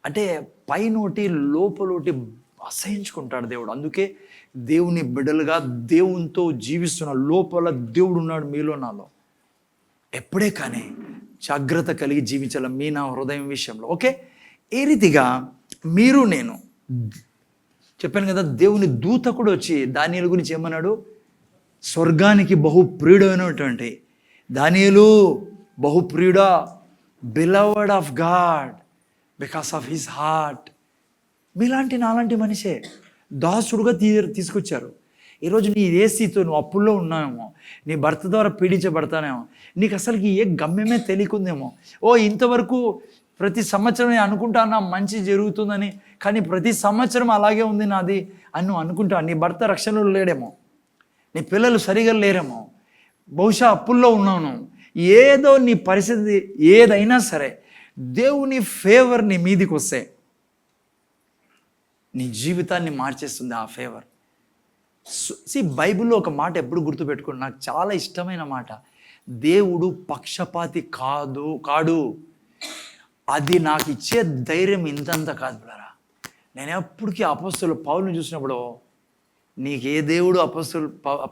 అంటే పైనోటి లోపలోటి అసహించుకుంటాడు దేవుడు. అందుకే దేవుని బిడ్డలుగా దేవునితో జీవిస్తున్న లోపల దేవుడు ఉన్నాడు మీలో, నాలో. ఎప్పుడే కానీ జాగ్రత్త కలిగి జీవించాలి మీ నా హృదయం విషయంలో. ఓకే, ఏ రీతిగా మీరు నేను చెప్పాను కదా, దేవుని దూత కూడా వచ్చి దానియేలు గురించి ఏమన్నాడు? స్వర్గానికి బహుప్రియుడైనటువంటి దానియేలు, బహుప్రియుడా, beloved of God because of his heart. మీలాంటి నాలాంటి మనిషే దాసుడుగా తీసుకొచ్చారు. ఈరోజు నీ ఏ స్థితితో నువ్వు అప్పుల్లో ఉన్నావేమో, నీ భర్త ద్వారా పీడించబడతానేమో, నీకు అసలుకి ఏ గమ్యమే తెలియకుందేమో. ఇంతవరకు ప్రతి సంవత్సరం నేను అనుకుంటానా మంచి జరుగుతుందని, కానీ ప్రతి సంవత్సరం అలాగే ఉంది నాది అని నువ్వు అనుకుంటా. నీ భర్త రక్షణలో లేడేమో, నీ పిల్లలు సరిగా లేరేమో, బహుశా అప్పుల్లో ఉన్నాను. ఏదో నీ పరిస్థితి ఏదైనా సరే, దేవుని ఫేవర్ నీ మీదికి వస్తే నీ జీవితాన్ని మార్చేస్తుంది ఆ ఫేవర్. బైబిల్లో ఒక మాట ఎప్పుడు గుర్తుపెట్టుకోండి, నాకు చాలా ఇష్టమైన మాట. దేవుడు పక్షపాతి కాడు. అది నాకు ఇచ్చే ధైర్యం ఇంతంత కాదు పిల్లరా. నేను ఎప్పటికీ అపోస్తలుడు పౌలుని చూసినప్పుడు, నీకు ఏ దేవుడు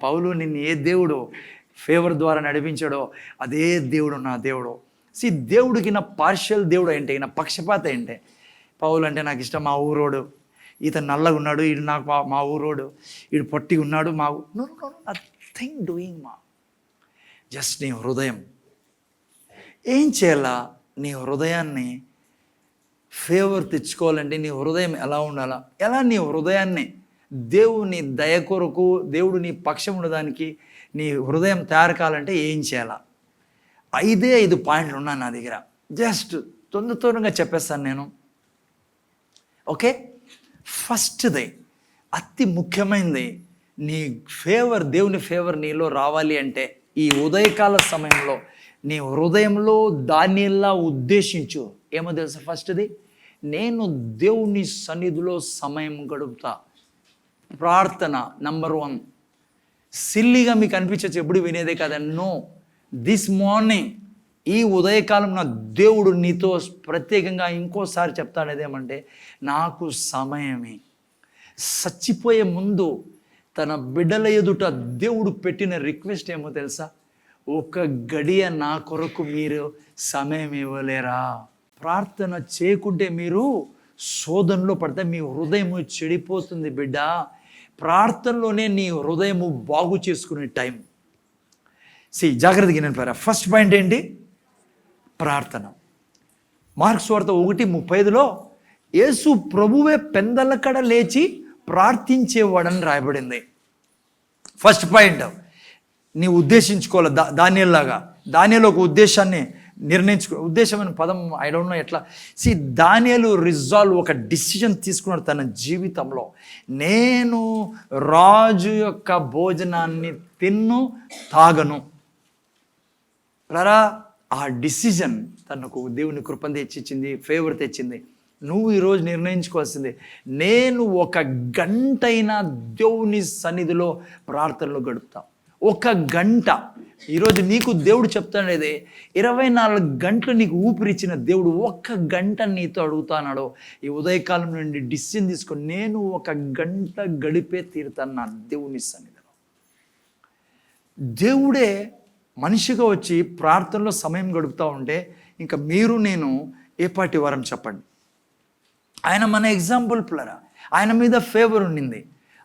పౌలు నిన్ను ఏ దేవుడు ఫేవర్ ద్వారా నడిపించాడో అదే దేవుడు నా దేవుడు. దేవుడికి నా పార్షియల్ దేవుడు ఏంటి, నా పక్షపాత ఏంటి? పౌలు అంటే నాకు ఇష్టం, మా ఊరోడు, ఇతను నల్లగా ఉన్నాడు, వీడు నాకు మా ఊరోడు, వీడు పొట్టి ఉన్నాడు, నథింగ్ డూయింగ్ జస్ట్ నీ హృదయం. ఏం చేయాలా? నీ హృదయాన్ని ఫేవర్ తెచ్చుకోవాలంటే నీ హృదయం ఎలా ఉండాలా? ఎలా నీ హృదయాన్ని దేవుని దయ కొరకు, దేవుడు నీ పక్షం ఉండడానికి నీ హృదయం తయారు కావాలంటే ఏం చేయాలా? 5 పాయింట్లు ఉన్నాయి నా దగ్గర. జస్ట్ తొందరగా చెప్పేస్తాను నేను. ఓకే, ఫస్ట్ది అతి ముఖ్యమైనది, నీ ఫేవర్, దేవుని ఫేవర్ నీలో రావాలి అంటే ఈ ఉదయకాల సమయంలో నీ హృదయంలో దానిలా ఉద్దేశించు. ఏమో తెలుసా? ఫస్ట్ది, నేను దేవుని సన్నిధిలో సమయం గడుపుతా. ప్రార్థన నంబర్ 1. సిల్లిగా మీకు అనిపించచ్చు, ఎప్పుడు వినేదే కదా. నో, దిస్ మార్నింగ్, ఈ ఉదయకాలం నా దేవుడు నీతో ప్రత్యేకంగా ఇంకోసారి చెప్తాడేదేమంటే, నాకు సమయమే. చచ్చిపోయే ముందు తన బిడ్డల ఎదుట దేవుడు పెట్టిన రిక్వెస్ట్ ఏమో తెలుసా? ఒక గడియ నా కొరకు మీరు సమయం ఇవ్వలేరా? ప్రార్థన చేయకుంటే మీరు శోధనలో పడితే మీ హృదయము చెడిపోతుంది బిడ్డ. ప్రార్థనలోనే నీ హృదయము బాగు చేసుకునే టైం. జాగ్రత్తగా నేను ఫస్ట్ పాయింట్ ఏంటి? ప్రార్థన. మార్క్స్ వార్త 1:35లో యేసు ప్రభువే పెందల కడ లేచి ప్రార్థించేవాడని రాయబడింది. ఫస్ట్ పాయింట్, నీ ఉద్దేశించుకోవాలి. దానియేలులాగా, దానియేలు ఒక ఉద్దేశాన్ని ఉద్దేశం అనే పదం ఐ డోంట్ నో ఎట్లా. దానియేలు రిజాల్వ్, ఒక డిసిజన్ తీసుకున్నాడు తన జీవితంలో. నేను రాజు యొక్క భోజనాన్ని తాగను. ఆ డిసిజన్ తనకు దేవుని కృపను తెచ్చిచ్చింది, ఫేవర్ తెచ్చింది. నువ్వు ఈరోజు నిర్ణయించుకోవాల్సింది, నేను 1 గంటైనా దేవుని సన్నిధిలో ప్రార్థనలో గడుపుతా. 1 గంట. ఈరోజు నీకు దేవుడు చెప్తానేది 24 గంటలు నీకు ఊపిరిచ్చిన దేవుడు 1 గంట నీతో అడుగుతానాడు. ఈ ఉదయకాలం నుండి డిసిజన్ తీసుకొని, నేను 1 గంట గడిపే తీరుతాను నా దేవుని సన్నిధిలో. దేవుడే మనిషిగా వచ్చి ప్రార్థనలో సమయం గడుపుతూ ఉంటే ఇంకా మీరు నేను ఏ పాటి వరం చెప్పండి? ఆయన మన ఎగ్జాంపుల్ పిల్లరా. ఆయన మీద ఫేవర్ ఉండింది.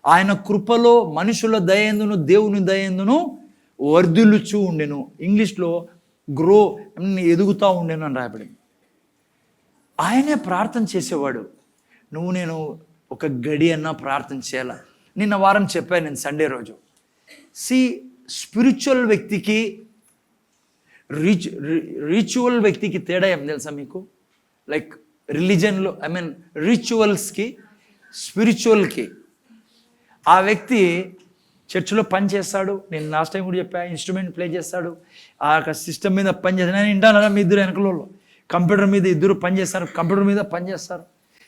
ఆయన కృపలో మనుషుల దయందును దేవుని దయందును వర్ధిల్లుచూ ఉండెను. ఇంగ్లీష్లో గ్రో, ఎదుగుతూ ఉండేను అని రాయబడింది. ఆయనే ప్రార్థన చేసేవాడు. నేను ఒక గడి అన్నా ప్రార్థన చేయాల. నిన్న వారం చెప్పాను నేను సండే రోజు. స్పిరిచువల్ వ్యక్తికి రిచువల్ వ్యక్తికి తేడా ఏం తెలుసా మీకు? లైక్ రిలీజన్లో రిచువల్స్కి స్పిరిచువల్కి. ఆ వ్యక్తి చర్చిలో పని చేస్తాడు, నేను లాస్ట్ టైం కూడా చెప్పా, ఇన్స్ట్రుమెంట్ ప్లే చేస్తాడు, ఆ యొక్క సిస్టమ్ మీద పని చేస్తాడు. నేను వింటాను, మీ ఇద్దరు వెనకలో కంప్యూటర్ మీద ఇద్దరు పని చేస్తారు, కంప్యూటర్ మీద పని చేస్తారు,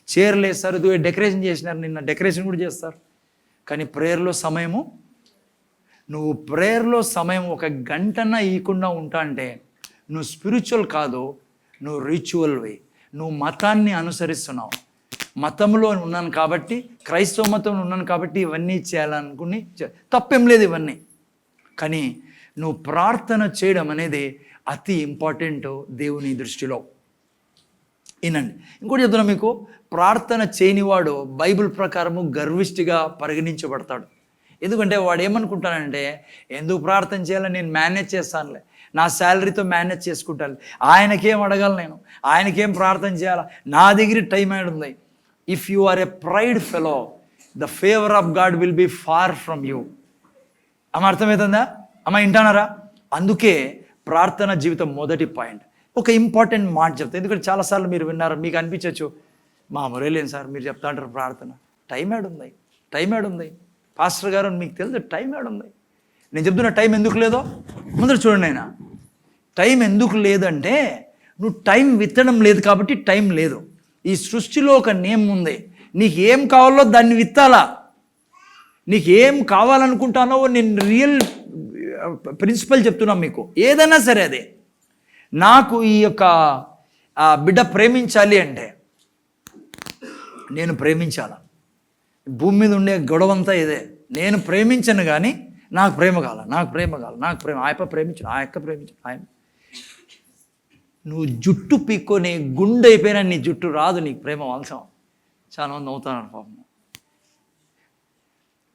చైర్లు వేస్తారు, డెకరేషన్ చేసినారు, నిన్న డెకరేషన్ కూడా చేస్తారు. కానీ ప్రేయర్లో సమయము, నువ్వు ప్రేయర్లో సమయం 1 గంటన్నా ఇవ్వకుండా ఉంటా అంటే నువ్వు స్పిరిచువల్ కాదు, నువ్వు రిచువల్వి. నువ్వు మతాన్ని అనుసరిస్తున్నావు. మతంలో ఉన్నాను కాబట్టి, క్రైస్తవ మతంలో ఉన్నాను కాబట్టి ఇవన్నీ చేయాలనుకుని తప్పేం లేదు ఇవన్నీ. కానీ నువ్వు ప్రార్థన చేయడం అనేది అతి ఇంపార్టెంట్ దేవుని దృష్టిలో. వినండి, ఇంకోటి చెప్తున్నా మీకు, ప్రార్థన చేయనివాడు బైబిల్ ప్రకారము గర్విష్టిగా పరిగణించబడతాడు. ఎందుకంటే వాడు ఏమనుకుంటానంటే, ఎందుకు ప్రార్థన చేయాలని, నేను మేనేజ్ చేస్తానులే, నా శాలరీతో మేనేజ్ చేసుకుంటాను, ఆయనకేం అడగాలి, నేను ఆయనకేం ప్రార్థన చేయాలా, నా దగ్గర టైం ఉంది. If you are a pride fellow, the favour of God will be far from you. అమ్మ అర్థమవుతుందా? అమ్మ వింటానారా? అందుకే ప్రార్థన జీవితం మొదటి పాయింట్. ఒక ఇంపార్టెంట్ మాట చెప్తాను, ఎందుకంటే చాలాసార్లు మీరు విన్నారు, మీకు అనిపించవచ్చు మా మొరేలేను సార్ మీరు చెప్తా అంటారు ప్రార్థన, టైం ఏడుంది పాస్టర్ గారు, మీకు తెలుసు టైం ఏడుంది. నేను చెప్తున్నా టైం ఎందుకు లేదో ముందర చూడండి. అయినా టైం ఎందుకు లేదంటే, నువ్వు టైం విత్తడం లేదు కాబట్టి టైం లేదు. ఈ సృష్టిలో ఒక నియమం ఉంది, నీకు ఏం కావాలో దాన్ని విత్తాలా. నీకు ఏం కావాలనుకుంటానో, నేను రియల్ ప్రిన్సిపల్ చెప్తున్నా మీకు, ఏదైనా సరే అదే. నాకు ఈ యొక్క బిడ్డ ప్రేమించాలి అంటే నేను ప్రేమించాల. భూమి మీద ఉండే గొడవంతా ఇదే, నేను ప్రేమించను కానీ నాకు ప్రేమ కావాలి, ఆయప్ప ప్రేమించను, ఆ యొక్క ప్రేమించను, ఆయన. నువ్వు జుట్టు పీక్కొని గుండె అయిపోయినా నీ జుట్టు రాదు నీకు ప్రేమ అవసరం. చాలా మంది నవ్వుతాను పాపం.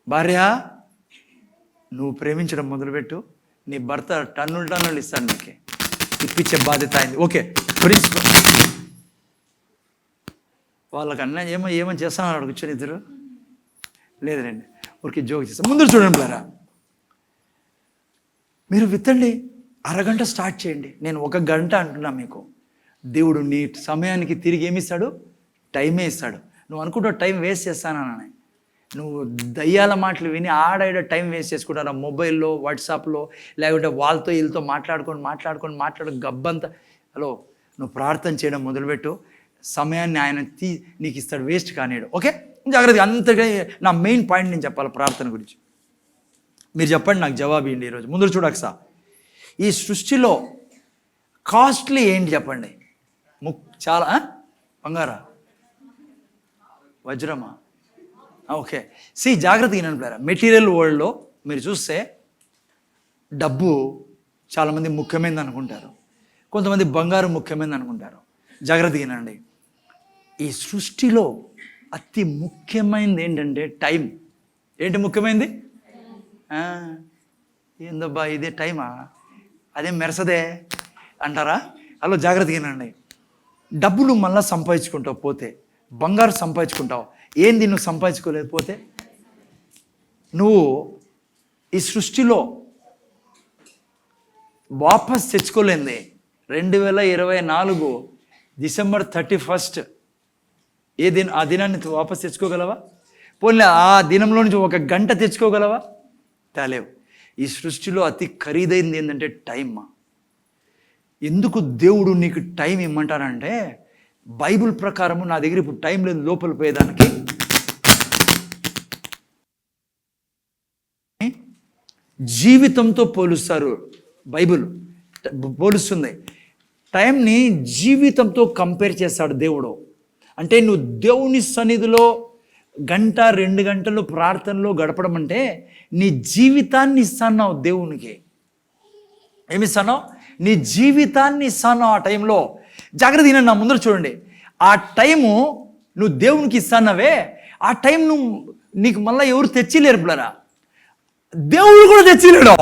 భార్య, నువ్వు ప్రేమించడం మొదలుపెట్టు, నీ భర్త టన్నులు ఇస్తాడు, నీకే ఇప్పించే బాధ్యత అయింది. ఓకే, ప్రిన్సిపల్ వాళ్ళకన్నా ఏమని చేస్తామని కూర్చొని ఇద్దరు లేదులేండి, ఊరికి జోక్ చేస్తాం. ముందు చూడండి ప్లారా, మీరు విత్తండి, అరగంట స్టార్ట్ చేయండి. నేను 1 గంట అంటున్నా మీకు. దేవుడు నీ సమయానికి తిరిగి ఏమిస్తాడు? టైమే ఇస్తాడు. నువ్వు అనుకుంటావు టైం వేస్ట్ చేస్తానని, నువ్వు దయ్యాల మాటలు విని ఆడ టైం వేస్ట్ చేసుకుంటారు. మొబైల్లో, వాట్సాప్లో, లేకుంటే వాళ్ళతో వీళ్ళతో మాట్లాడుకొని గబ్బంతా. హలో, నువ్వు ప్రార్థన చేయడం మొదలుపెట్టు, సమయాన్ని ఆయన నీకు ఇస్తాడు, వేస్ట్ కానిడు. ఓకే, జాగ్రత్తగా. అంతగా నా మెయిన్ పాయింట్ నేను చెప్పాలి ప్రార్థన గురించి. మీరు చెప్పండి, నాకు జవాబు ఇవ్వండి ఈరోజు. ముందు చూడకసా, ఈ సృష్టిలో కాస్ట్లీ ఏంటి చెప్పండి? చాలా బంగారా, వజ్రమా? ఓకే, జాగ్రత్తగా వినండి ప్లేరా. మెటీరియల్ వరల్డ్లో మీరు చూస్తే డబ్బు చాలామంది ముఖ్యమైనది అనుకుంటారు, కొంతమంది బంగారం ముఖ్యమైనది అనుకుంటారు. జాగ్రత్తగా వినండి, ఈ సృష్టిలో అతి ముఖ్యమైనది ఏంటంటే టైం. ఏంటి ముఖ్యమైనది? ఏందబ్బా ఇదే టైమా, అదే మెరసదే అంటారా? అలా జాగ్రత్తగా వినండి. డబ్బులు మళ్ళీ సంపాదించుకుంటావు పోతే, బంగారు సంపాదించుకుంటావు, ఏంది నువ్వు సంపాదించుకోలేకపోతే? నువ్వు ఈ సృష్టిలో వాపస్ తెచ్చుకోలేంది 2024 డిసెంబర్ 31 ఆ దినాన్ని వాపస్ తెచ్చుకోగలవా? పోనీ ఆ దినంలో నుంచి 1 గంట తెచ్చుకోగలవా? తేలేవు. ఈ సృష్టిలో అతి ఖరీదైంది ఏంటంటే టైం. ఎందుకు దేవుడు నీకు టైం ఇమ్మంటానంటే, బైబిల్ ప్రకారము నా దగ్గర ఇప్పుడు టైం లేదు లోపల పోయేదానికి. జీవితంతో పోలుస్తారు, బైబిల్ పోలుస్తుంది. టైంని జీవితంతో కంపేర్ చేస్తాడు దేవుడు. అంటే నువ్వు దేవుని సన్నిధిలో 1-2 గంటలు ప్రార్థనలో గడపడం అంటే నీ జీవితాన్ని ఇస్తున్నావు దేవునికి. ఏమిస్తున్నావు? నీ జీవితాన్ని ఇస్తున్నావు ఆ టైంలో. జాగ్రత్త వినండి, నా ముందర చూడండి. ఆ టైము నువ్వు దేవునికి ఇస్తున్నావే, ఆ టైం నీకు మళ్ళీ ఎవరు తెచ్చిలేరు పిల్లరా, దేవుడు కూడా తెచ్చిలేడు.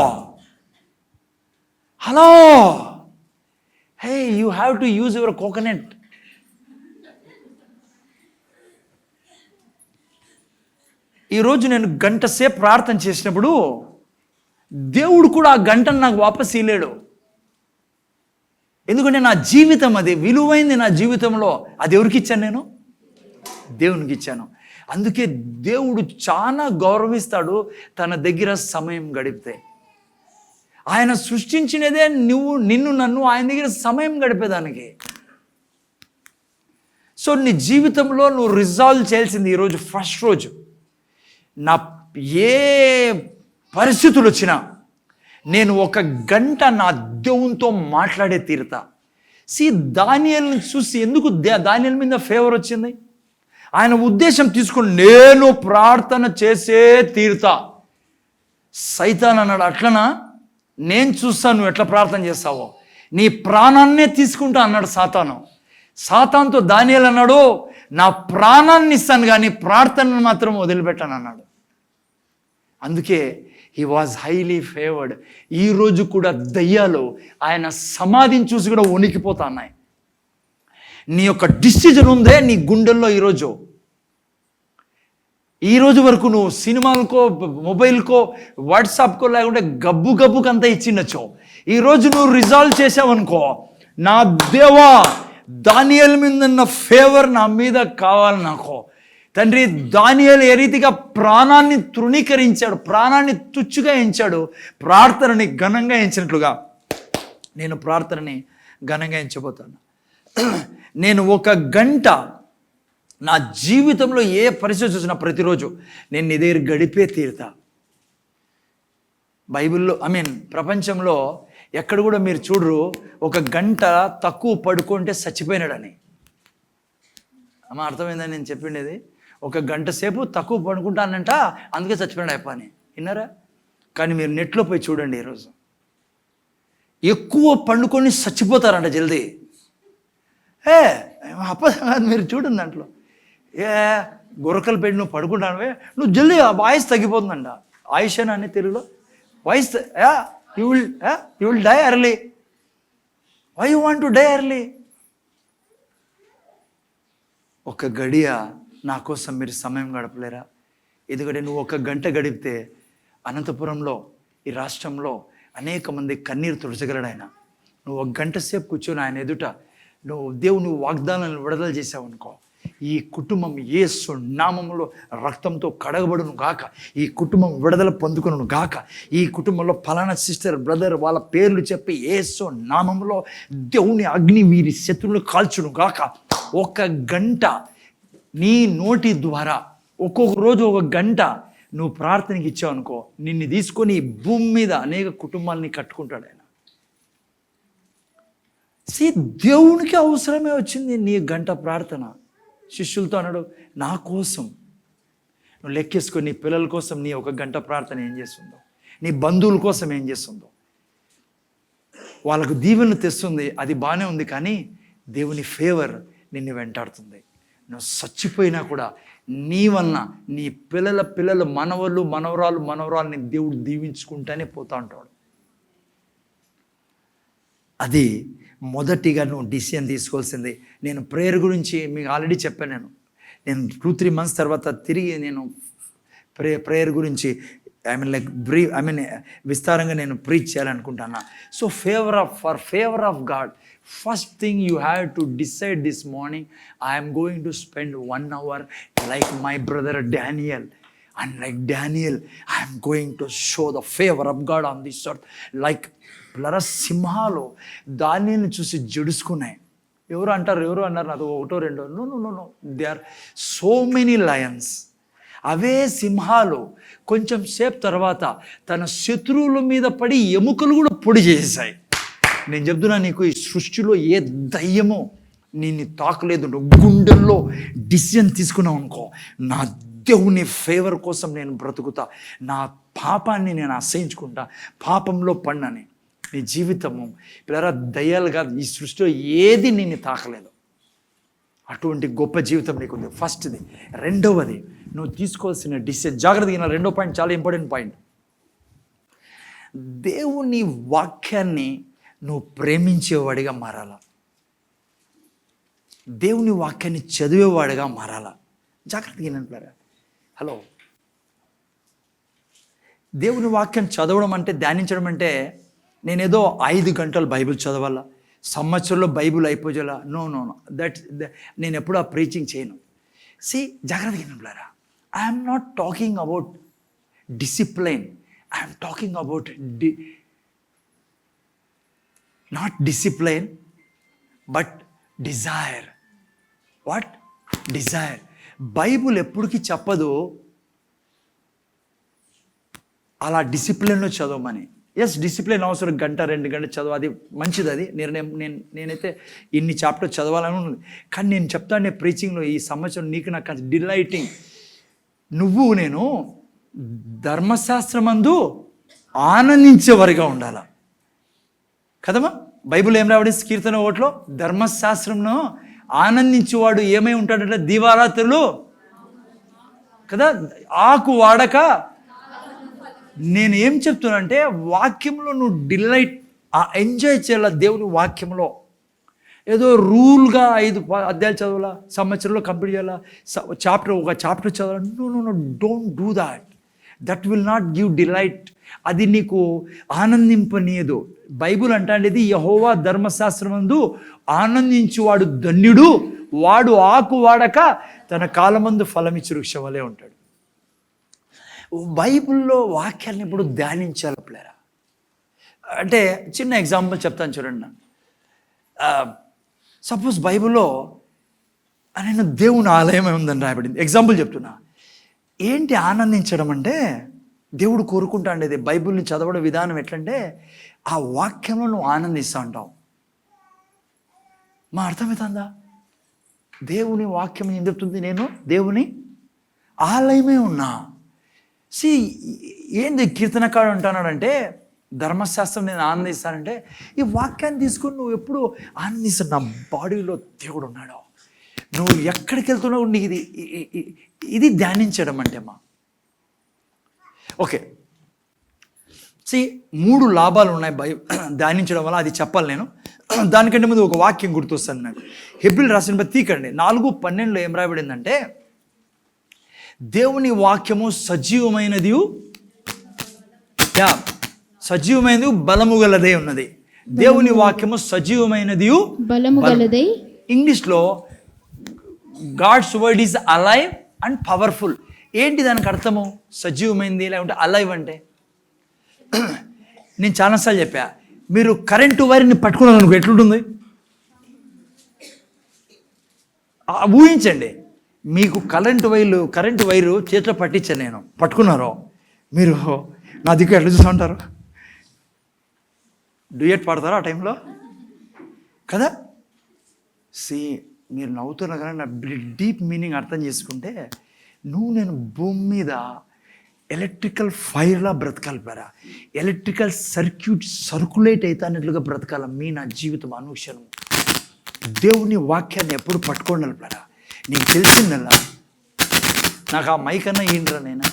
Hello, hey, you have to use your coconut. ఈరోజు నేను గంట సేపు ప్రార్థన చేసినప్పుడు దేవుడు కూడా ఆ గంటను నాకు వాపస్ ఇవ్వలేడు. ఎందుకంటే నా జీవితం అది విలువైంది. నా జీవితంలో అది ఎవరికి ఇచ్చాను? నేను దేవునికి ఇచ్చాను. అందుకే దేవుడు చాలా గౌరవిస్తాడు తన దగ్గర సమయం గడిపితే. ఆయన సృష్టించినదే నిన్ను నన్ను ఆయన దగ్గర సమయం గడిపేదానికి. సో నీ జీవితంలో నువ్వు రిజాల్వ్ చేయాల్సింది ఈరోజు ఫస్ట్ రోజు, నా ఏ పరిస్థితులు వచ్చినా నేను 1 గంట నా దేవునితో మాట్లాడే తీరుతా. దానియేలుని చూసి ఎందుకు దానియేలు మీద ఫేవర్ వచ్చింది? ఆయన ఉద్దేశం తీసుకొని నేను ప్రార్థన చేసే తీరుతా. సైతాన్ అన్నాడు, అట్లనా, నేను చూస్తాను నువ్వు ఎట్లా ప్రార్థన చేస్తావో, నీ ప్రాణాన్నే తీసుకుంటా అన్నాడు సాతాను. సాతాన్తో దానియేలు అన్నాడు, నా ప్రాణాన్ని ఇస్తాను కానీ ప్రార్థనను మాత్రం వదిలిపెట్టాను అన్నాడు. అందుకే హీ వాజ్ హైలీ ఫేవర్డ్. ఈరోజు కూడా దయ్యాలు ఆయన సమాధిని చూసి కూడా వణికిపోతా ఉన్నాయి. నీ యొక్క డిసిజన్ ఉందే నీ గుండెల్లో. ఈరోజు వరకు నువ్వు సినిమాలకో, మొబైల్కో, వాట్సాప్కో లేకుంటే గబ్బుకంతా ఇచ్చిండొచ్చు. ఈరోజు నువ్వు రిజాల్వ్ చేసావనుకో, నా దేవా దానియేలు మీద ఉన్న ఫేవర్ నా మీద కావాలి నాకు. తండ్రి, దానియేలు ఏ రీతిగా ప్రాణాన్ని తృణీకరించాడు, ప్రాణాన్ని తుచ్చుగా ఎంచాడు, ప్రార్థనని ఘనంగా ఎంచినట్లుగా నేను ప్రార్థనని ఘనంగా ఎంచబోతాను. నేను 1 గంట నా జీవితంలో ఏ పరిస్థితి చూసినా ప్రతిరోజు నేను నీ దగ్గర గడిపే తీరుతా. బైబిల్లో ప్రపంచంలో ఎక్కడ కూడా మీరు చూడరు 1 గంట తక్కువ పడుకుంటే చచ్చిపోయినాడని. అర్థమైందని నేను చెప్పిండేది? 1 గంట సేపు తక్కువ పడుకుంటానంట, అందుకే చచ్చిపోయాడు అయ్యప్ప అని. విన్నారా? కానీ మీరు నెట్లో పోయి చూడండి, ఈరోజు ఎక్కువ పండుకొని చచ్చిపోతారంట జల్దీ. అప్ప మీరు చూడండి, దాంట్లో గొరకలు పెట్టి నువ్వు పడుకుంటానవే, నువ్వు జల్దీ వాయిస్ తగ్గిపోతుందంట. ఆయుష్ అని తెలుగులో వాయిస్, you will die early. Why you want to die early? 1 గడియ నా కోసం మీరు సమయం గడపలేరా? ఎందుకంటే నువ్వు 1 గంట గడిపితే అనంతపురంలో, ఈ రాష్ట్రంలో అనేక మంది కన్నీరు తుడచగలడు ఆయన. నువ్వు 1 గంట సేపు కూర్చొని ఆయన ఎదుట నువ్వు వాగ్దానాలను విడుదల చేసావు అనుకో, ఈ కుటుంబం యేసు నామములో రక్తంతో కడగబడును గాక, ఈ కుటుంబం విడుదల పొందుకును గాక, ఈ కుటుంబంలో ఫలానా సిస్టర్, బ్రదర్ వాళ్ళ పేర్లు చెప్పి యేసు నామములో దేవుని అగ్ని వీరి శత్రువులు కాల్చును గాక. 1 గంట నీ నోటి ద్వారా ఒక్కొక్క రోజు 1 గంట నువ్వు ప్రార్థనకి ఇచ్చావు అనుకో, నిన్ను తీసుకొని భూమి మీద అనేక కుటుంబాలని కట్టుకుంటాడు ఆయన. దేవునికి అవసరమే వచ్చింది నీ 1 గంట ప్రార్థన. శిష్యులతో అన్నాడు, నా కోసం నువ్వు లెక్కేసుకొని నీ పిల్లల కోసం నీ 1 గంట ప్రార్థన ఏం చేస్తుందో, నీ బంధువుల కోసం ఏం చేస్తుందో. వాళ్ళకు దీవెనలు తెస్తుంది, అది బాగానే ఉంది, కానీ దేవుని ఫేవర్ నిన్ను వెంటాడుతుంది. నువ్వు చచ్చిపోయినా కూడా నీ వలన నీ పిల్లల మనవరాలని దేవుడు దీవించుకుంటూనే పోతా ఉంటాడు. అది మొదటిగా నువ్వు డిసిషన్ తీసుకోవాల్సింది. నేను ప్రేయర్ గురించి మీకు ఆల్రెడీ చెప్పాను. నేను 2-3 months తర్వాత తిరిగి నేను ప్రేయర్ గురించి విస్తారంగా నేను ప్రీచ్ చేయాలనుకుంటున్నా. So favour of God, first thing you have to decide this morning, I'm going to spend 1 hour like my brother Daniel. And like Daniel, I am going to show the favor of God on this earth. Like సింహాలు దానిని చూసి జడుసుకున్నాయి. ఎవరు అన్నారు నాతో 1-2? No, they are so many lions. అవే సింహాలు కొంచెం సేపు తర్వాత తన శత్రువుల మీద పడి ఎముకలు కూడా పొడి చేసేసాయి. నేను చెప్తున్నా నీకు, ఈ సృష్టిలో ఏ దయ్యమో నిన్ను తాకలేదు. నువ్వు గుండెల్లో డిసిజన్ తీసుకున్నావు అనుకో, నా దేవుని ఫేవర్ కోసం నేను బ్రతుకుతా, నా పాపాన్ని నేను అసహించుకుంటా, పాపంలో పడినని నీ జీవితము పిల్లరా దయ్యాలుగా ఈ సృష్టిలో ఏది నిన్ను తాకలేదు. అటువంటి గొప్ప జీవితం నీకుంది. ఫస్ట్ది. రెండవది, నువ్వు తీసుకోవాల్సిన డిసిజన్, జాగ్రత్తగా 2వ పాయింట్ చాలా ఇంపార్టెంట్ పాయింట్. దేవుని వాక్యాన్ని నువ్వు ప్రేమించేవాడిగా మారాలా, దేవుని వాక్యాన్ని చదివేవాడిగా మారాలా. జాగ్రత్తగా వినంటారా? హలో, దేవుని వాక్యం చదవడం అంటే, ధ్యానించడం అంటే నేనేదో 5 గంటలు బైబిల్ చదవాలా, సంవత్సరంలో బైబిల్ అయిపోయేలా. నో నో నో, నేను ఎప్పుడు ఆ ప్రీచింగ్ చేయను. జాగ్రత్తగా వినంటారా? I'm not talking about discipline, I'm talking about not discipline but desire. What? Desire. Bible ఎప్పటికీ చెప్పదు అలా డిసిప్లిన్లో చదవమని. ఎస్, డిసిప్లిన్ అవసరం, 1-2 గంటలు చదవ, అది మంచిది, అది నిర్ణయం. నేనైతే ఇన్ని చాప్టర్ చదవాలని ఉంది. కానీ నేను చెప్తాను ప్రీచింగ్లో ఈ సంవత్సరం నీకు నాకు డిలైటింగ్, నేను ధర్మశాస్త్రమందు ఆనందించేవారిగా ఉండాల కదమ్మా. బైబిల్ ఏం రావడం? కీర్తన 1లో ధర్మశాస్త్రంను ఆనందించేవాడు ఏమై ఉంటాడంటే దివారాత్రులు కదా, ఆకు వాడక. నేను ఏం చెప్తున్నానంటే, వాక్యంలో నువ్వు డిలైట్ ఎంజాయ్ చేయాల. దేవుని వాక్యంలో ఏదో రూల్గా 5 అధ్యాయాలు చదవాలా, సంవత్సరంలో కంప్లీట్ చేయాలా, ఒక చాప్టర్ చదవాలా. No, don't do that. That will not give delight. అది నీకు ఆనందింపనీయదు. బైబుల్ అంటాండేది యెహోవా ధర్మశాస్త్రమందు ఆనందించువాడు ధన్యుడు, వాడు ఆకు వాడక తన కాలమందు ఫలమిచ్చు వృక్షం వలె ఉంటాడు. బైబిల్లో వాక్యాన్ని ఇప్పుడు ధ్యానించాలి ప్లేరా. అంటే చిన్న ఎగ్జాంపుల్ చెప్తాను చూడండి. సపోజ్ బైబిల్లో నేను దేవుని ఆలయమే ఉందని రాయబడింది. ఎగ్జాంపుల్ చెప్తున్నా. ఏంటి ఆనందించడం అంటే, దేవుడు కోరుకుంటాండేది బైబిల్ని చదవడం విధానం ఎట్లంటే, ఆ వాక్యంలో నువ్వు ఆనందిస్తూ ఉంటావు. మా అర్థమవుతుందా? దేవుని వాక్యం ఏం చెప్తుంది? నేను దేవుని ఆలయమే ఉన్నా. ఏంది కీర్తనకాడు అంటున్నాడంటే, ధర్మశాస్త్రం నేను ఆనందిస్తానంటే, ఈ వాక్యాన్ని తీసుకుని నువ్వు ఎప్పుడు ఆనందిస్తావు. నా బాడీలో దేవుడు ఉన్నాడు, నువ్వు ఎక్కడికి వెళ్తున్నావు, నీకు ఇది ధ్యానించడం అంటే మా. ఓకే, 3 లాభాలు ఉన్నాయి ధ్యానించడం వల్ల. అది చెప్పాలి నేను. దానికంటే ముందు ఒక వాక్యం గుర్తొస్తుంది నాకు. హెబ్రీయులకు రాసిన పత్రిక 4:12 ఏం రాయబడిందంటే, దేవుని వాక్యము సజీవమైనది, సజీవమైనది, బలము గలదే ఉన్నది. దేవుని వాక్యము సజీవమైనది, బలము గలదే. ఇంగ్లీష్లో God's word is alive and powerful. ఏంటి దానికి అర్థము? సజీవమైంది లేకుంటే అలైవ్ అంటే, నేను చాలాసార్లు చెప్పా, మీరు కరెంటు వైర్ని పట్టుకున్నాను అనుకో, ఎట్లుంటుంది ఊహించండి. మీకు కరెంటు వైరు చేతిలో పట్టించాను నేను, పట్టుకున్నారో మీరు నా దిక్కు ఎట్లా చూస్తూ ఉంటారు? డ్యూయట్ పాడతారా ఆ టైంలో కదా? మీరు నవ్వుతున్నా కానీ నా డీప్ మీనింగ్ అర్థం చేసుకుంటే, నేను భూమి మీద ఎలక్ట్రికల్ ఫైర్లా బ్రతకాలి పేరా, ఎలక్ట్రికల్ సర్క్యులేట్ అవుతానట్లుగా బ్రతకాల. నా జీవితం అనుక్షణం దేవుని వాక్యాన్ని ఎప్పుడు పట్టుకోండి పేరా. నీకు తెలిసిందల్లా, నాకు ఆ మైక్ అన్నా ఏంట్రా నేను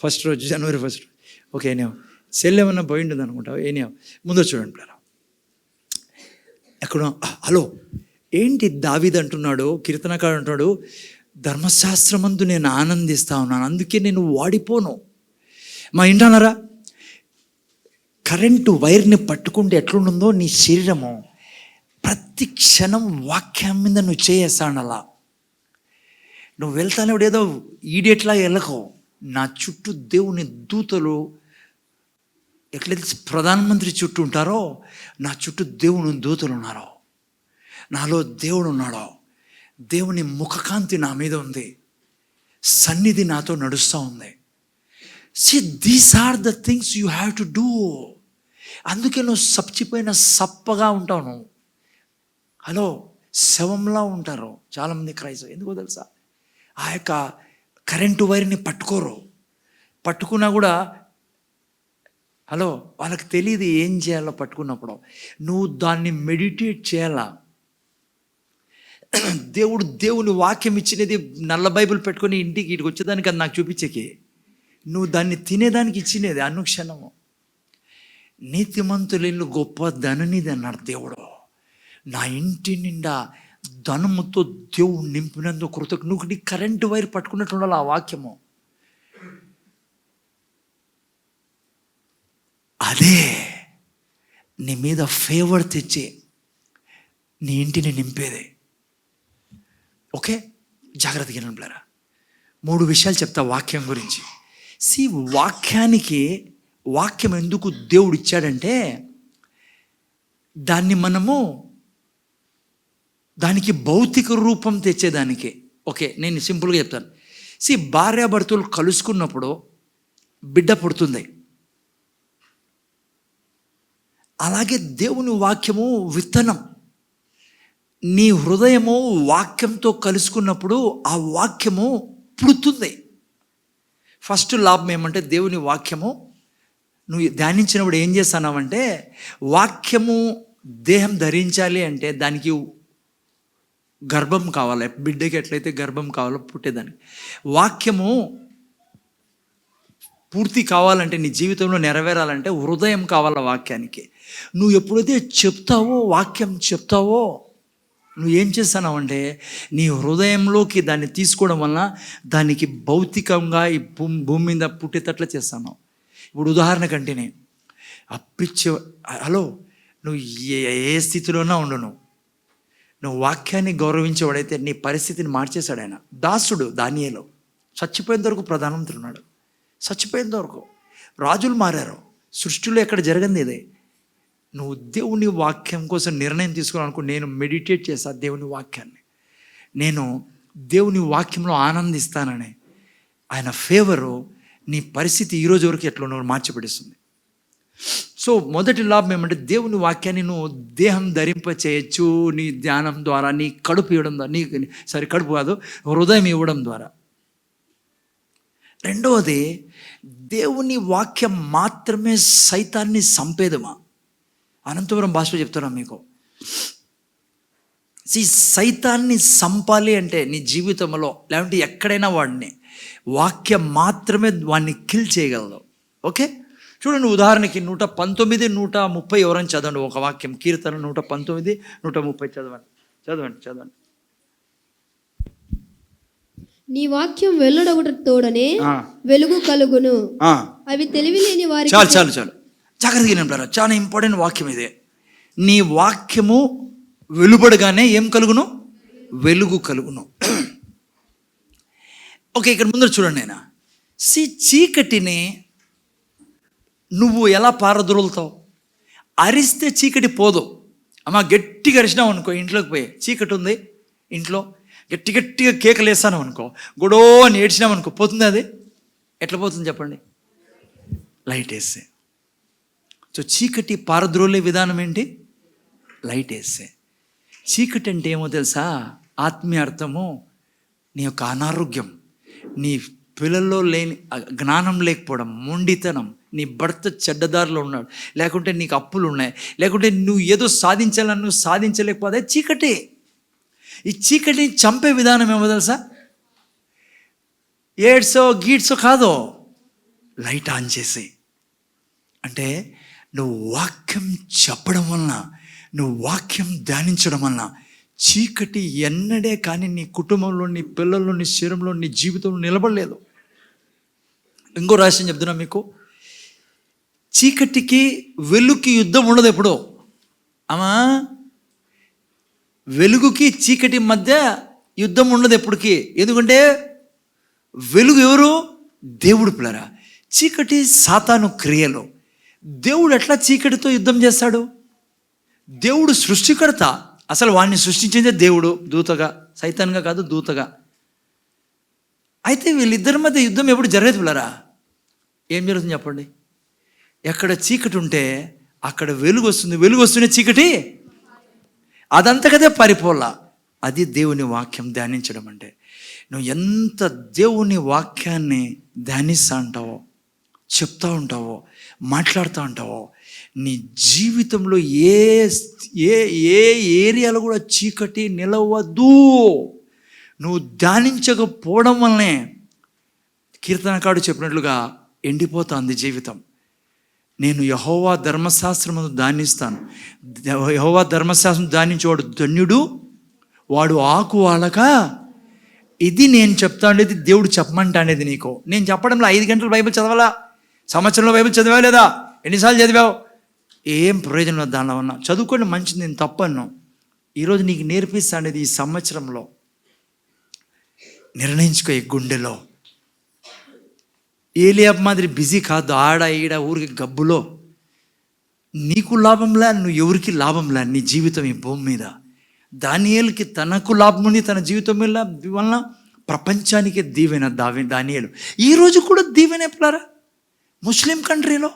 ఫస్ట్ రోజు జనవరి 1 ఓకే. ఏనేవో సెల్ ఏమన్నా పోయింటుంది అనుకుంటావు. ఏనేవో ముందు చూడండి ప్లేరా. ఎక్కడ హలో ఏంటి దావీదు అంటున్నాడు, కీర్తనకాడు అంటున్నాడు, ధర్మశాస్త్రమందు నేను ఆనందిస్తా ఉన్నాను, అందుకే నేను వాడిపోను. మా ఇంటన్నారా, కరెంటు వైర్ని పట్టుకుంటే ఎట్లుంటుందో నీ శరీరము, ప్రతి క్షణం వాక్యం మీద నువ్వు చేయేస్తాను. అలా నువ్వు వెళ్తానే ఏదో ఈడియట్లా వెళ్ళకో. నా చుట్టూ దేవుని దూతలు ఎట్లయితే ప్రధానమంత్రి చుట్టూ ఉంటారో, నా చుట్టూ దేవుని దూతలు ఉన్నారో, నాలో దేవుడు ఉన్నాడో, దేవుని ముఖకాంతి నా మీద ఉంది, సన్నిధి నాతో నడుస్తూ ఉంది. These are the things you have to do. అందుకే నువ్వు చచ్చిపోయిన సప్పగా ఉంటావు. నువ్వు హలో శవంలా ఉంటారు చాలామంది క్రైస్తవులు. ఎందుకో తెలుసా? ఆ యొక్క కరెంటు వైర్ని పట్టుకోరు. పట్టుకున్నా కూడా హలో వాళ్ళకి తెలియదు ఏం చేయాలో. పట్టుకున్నప్పుడు నువ్వు దాన్ని మెడిటేట్ చేయాలా. దేవుని వాక్యం ఇచ్చినది నల్ల బైబిల్ పెట్టుకొని ఇంటికి వచ్చేదానికి అది నాకు చూపించేకి నువ్వు దాన్ని తినేదానికి ఇచ్చినది అనుక్షణము. నీతిమంతుల ఇల్లు గొప్ప ధననిది అన్నాడు దేవుడు. నా ఇంటి నిండా ధనముతో దేవుడు నింపినందుకు కృతజ్ఞత. నువ్వు నీ కరెంటు వైర్ పట్టుకున్నట్టు ఉండాలి ఆ వాక్యము. అదే నీ మీద ఫేవర్ తెచ్చి నీ ఇంటిని నింపేదే. ఓకే, జాగ్రత్తగా వినండి. 3 విషయాలు చెప్తా వాక్యం గురించి. వాక్యం ఎందుకు దేవుడు ఇచ్చాడంటే దానికి భౌతిక రూపం తెచ్చేదానికి. ఓకే, నేను సింపుల్గా చెప్తాను. భార్యాభర్తలు కలుసుకున్నప్పుడు బిడ్డ పుడుతుంది. అలాగే దేవుని వాక్యము విత్తనం. నీ హృదయము వాక్యంతో కలుసుకున్నప్పుడు ఆ వాక్యము పుడుతుంది. ఫస్ట్ లాభం ఏమంటే దేవుని వాక్యము నువ్వు ధ్యానించినప్పుడు ఏం చేస్తున్నావంటే, వాక్యము దేహం ధరించాలి అంటే దానికి గర్భం కావాలి. బిడ్డకి ఎట్లయితే గర్భం కావాలో పుట్టేదానికి వాక్యము పూర్తి కావాలంటే, నీ జీవితంలో నెరవేరాలంటే హృదయం కావాల వాక్యానికి. నువ్వు ఎప్పుడైతే వాక్యం చెప్తావో నువ్వు ఏం చేస్తున్నావంటే నీ హృదయంలోకి దాన్ని తీసుకోవడం వలన దానికి భౌతికంగా ఈ భూమి మీద పుట్టేటట్లు చేస్తాను. ఇప్పుడు ఉదాహరణకంటేనే హలో, నువ్వు ఏ స్థితిలోనా ఉండు, నువ్వు వాక్యాన్ని గౌరవించేవాడైతే నీ పరిస్థితిని మార్చేశాడు ఆయన. దాసుడు దానియేలు చచ్చిపోయేంత వరకు ప్రధానమంత్రి ఉన్నాడు. చచ్చిపోయేంత వరకు రాజులు మారారు. సృష్టిలో ఎక్కడ జరగంది ఇదే. నువ్వు దేవుని వాక్యం కోసం నిర్ణయం తీసుకోవాలనుకో. నేను మెడిటేట్ చేస్తాను దేవుని వాక్యాన్ని. నేను దేవుని వాక్యంలో ఆనందిస్తానని ఆయన ఫేవరు నీ పరిస్థితి ఈరోజు వరకు ఎట్లా నువ్వు మార్చిపడిస్తుంది. సో మొదటి లాభం ఏమంటే దేవుని వాక్యాన్ని నువ్వు దేహం ధరింప చేయొచ్చు నీ ధ్యానం ద్వారా, నీ కడుపు ఇవ్వడం ద్వారా, కడుపు కాదు హృదయం ఇవ్వడం ద్వారా. రెండవది, దేవుని వాక్యం మాత్రమే సైతాన్ని సంపేదమా. అనంతపురం భాషలో చెప్తున్నా మీకు. సైతాన్ని సంపాలి అంటే నీ జీవితంలో లేదంటే ఎక్కడైనా వాడిని వాక్యం మాత్రమే వాడిని కిల్ చేయగలదు. ఓకే, చూడండి. ఉదాహరణకి 119, 130 ఎవరైనా చదవండి ఒక వాక్యం. కీర్తన 119, 130 చదవండి. నీ వాక్యం వెల్లడొకటోడనే వెలుగు కలుగును, అవి తెలివిలేని వారికి. చాలు జాగ్రత్తగా వినండి. చాలా ఇంపార్టెంట్ వాక్యం ఇదే. నీ వాక్యము వెలువడగానే ఏం కలుగును? వెలుగు కలుగును. ఓకే, ఇక్కడ ముందర చూడండి. నేను చీకటిని నువ్వు ఎలా పారదొరులుతావు? అరిస్తే చీకటి పోదు. అమ్మ గట్టిగా అరిచినావు అనుకో, ఇంట్లోకి పోయి చీకటి ఉంది ఇంట్లో, గట్టిగా కేకలు వేస్తాను అనుకో, గొడో అని ఏడ్చినావు అనుకో, పోతుంది అది? ఎట్లా పోతుంది చెప్పండి? లైట్ వేస్తే. సో చీకటి పారద్రోలే విధానం ఏంటి? లైట్ వేస్తే. చీకటి అంటే ఏమో తెలుసా? ఆత్మీయ అర్థము నీ యొక్క అనారోగ్యం, నీ పిల్లల్లో లేని జ్ఞానం లేకపోవడం, మొండితనం, నీ భర్త చెడ్డదారిలో ఉన్నాడు, లేకుంటే నీకు అప్పులు ఉన్నాయి, లేకుంటే నువ్వు ఏదో సాధించాలని నువ్వు సాధించలేకపోతే చీకటి. ఈ చీకటిని చంపే విధానం ఏమో తెలుసా? ఏడ్సో గీడ్సో కాదు, లైట్ ఆన్ చేసి. అంటే నువ్వు వాక్యం చెప్పడం వలన, నువ్వు వాక్యం ధ్యానించడం వలన చీకటి ఎన్నడే కానీ నీ కుటుంబంలో, నీ పిల్లల్లో, నీ శరీరంలో, నీ జీవితంలో నిలబడలేదు. ఇంకో రహస్యం చెప్తున్నా మీకు. చీకటికి వెలుగుకి యుద్ధం ఉండదు ఎప్పుడో. అమ్మా, వెలుగుకి చీకటి మధ్య యుద్ధం ఉండదు ఎప్పటికీ. ఎందుకంటే వెలుగు ఎవరు? దేవుడు పిల్లరా. చీకటి సాతాను క్రియలు. దేవుడు ఎట్లా చీకటితో యుద్ధం చేస్తాడు? దేవుడు సృష్టికర్త. అసలు వాడిని సృష్టించిందే దేవుడు, దూతగా, సైతాన్గా కాదు, దూతగా. అయితే వీళ్ళిద్దరి మధ్య యుద్ధం ఎప్పుడు జరగదు పిల్లరా. ఏం జరుగుతుంది చెప్పండి? ఎక్కడ చీకటి ఉంటే అక్కడ వెలుగు వస్తుంది, వెలుగు వస్తూనే చీకటి అదంతకదే పరిపోలా. అది దేవుని వాక్యం ధ్యానించడం అంటే. నువ్వు ఎంత దేవుని వాక్యాన్ని ధ్యానిస్తూ ఉంటావో, చెప్తూ ఉంటావో, మాట్లాడుతూ ఉంటావో, నీ జీవితంలో ఏ ఏరియాలో కూడా చీకటి నిలవద్దు. నువ్వు ధ్యానించకపోవడం వల్లనే కీర్తనకాడు చెప్పినట్లుగా ఎండిపోతుంది జీవితం. నేను యెహోవా ధర్మశాస్త్రమును ధ్యానిస్తాను. యెహోవా ధర్మశాస్త్రం ధ్యానించేవాడు ధన్యుడు, వాడు ఆకు వాలక. ఇది నేను చెప్తా ఉండేది, దేవుడు చెప్పమంటా అనేది నీకు. నేను చెప్పడంలో 5 గంటలు బైబిల్ చదవాలా, సంవత్సరంలో బైబిల్ చదివా లేదా, ఎన్నిసార్లు చదివావు, ఏం ప్రయోజనం లేదు దానిలో ఉన్నా. చదువుకోండి, మంచిది, నేను తప్పను. ఈరోజు నీకు నేర్పిస్తా అనేది ఈ సంవత్సరంలో నిర్ణయించుకో. ఈ గుండెలో ఏలియాబ్ మాదిరి బిజీ కాదు, ఆడ ఈడ ఊరికి గబ్బులో. నీకు లాభంలా, నువ్వు ఎవరికి లాభంలా నీ జీవితం ఈ భూమి మీద. దానియేలుకి తనకు లాభం ఉంది, తన జీవితం వలన ప్రపంచానికి దీవెన. దానియేలు ఈరోజు కూడా దీవెన. ఎప్పుడారా ముస్లిం కంట్రీలో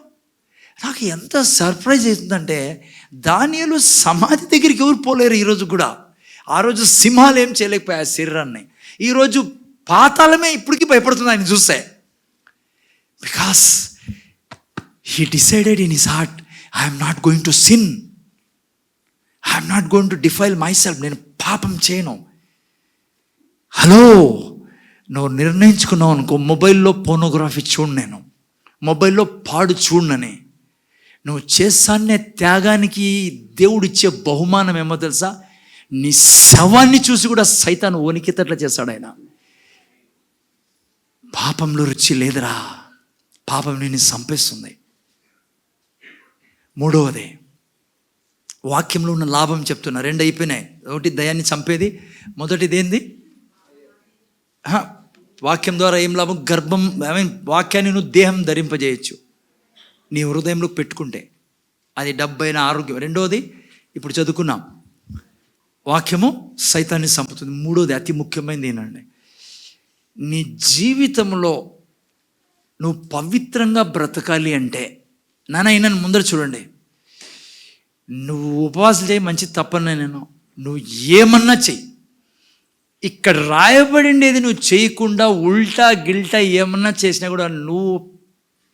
నాకు ఎంత సర్ప్రైజ్ అవుతుందంటే, దానియేలు సమాధి దగ్గరికి ఎవరు పోలేరు ఈరోజు కూడా. ఆ రోజు సింహాలు ఏం చేయలేకపోయాయి శరీరాన్ని. ఈరోజు పాతాళమే ఇప్పటికీ భయపడుతుంది ఆయన చూస్తే. Because he decided in his heart, I'm not going to sin, I'm not going to defile my self. నేను పాపం చేయను. హలో, నువ్వు నిర్ణయించుకున్నావు అనుకో, మొబైల్లో పోర్నోగ్రఫీ చూడు, నేను మొబైల్లో పాడు చూడనని. నువ్వు చేస్తానే త్యాగానికి దేవుడు ఇచ్చే బహుమానం ఏమో తెలుసా? నీ శవాన్ని చూసి కూడా సైతాను వణికితట్లా చేస్తాడు ఆయన. పాపంలో రుచి లేదురా, పాపం నిన్ను చంపేస్తుంది. మూడవది, వాక్యంలో ఉన్న లాభం చెప్తున్నా. 2 అయిపోయినాయి. ఒకటి దయాన్ని చంపేది, మొదటిది ఏంది? వాక్యం ద్వారా ఏం లాభం? గర్భం, వాక్యాన్ని నువ్వు దేహం ధరింపజేయచ్చు నీ హృదయంలో పెట్టుకుంటే, అది 70 ఆరోగ్యం. రెండవది ఇప్పుడు చదువుకున్నాం, వాక్యము సైతాన్ని చంపుతుంది. మూడోది అతి ముఖ్యమైనది ఏంటంటే, నీ జీవితంలో నువ్వు పవిత్రంగా బ్రతకాలి అంటే, నాన్న ముందర చూడండి, నువ్వు ఉపవాసం చేయి, మంచి తప్పన్నా, నువ్వు ఏమన్నా చెయ్యి, ఇక్కడ రాయబడిండేది నువ్వు చేయకుండా ఉల్టా గిల్టా ఏమన్నా చేసినా కూడా నువ్వు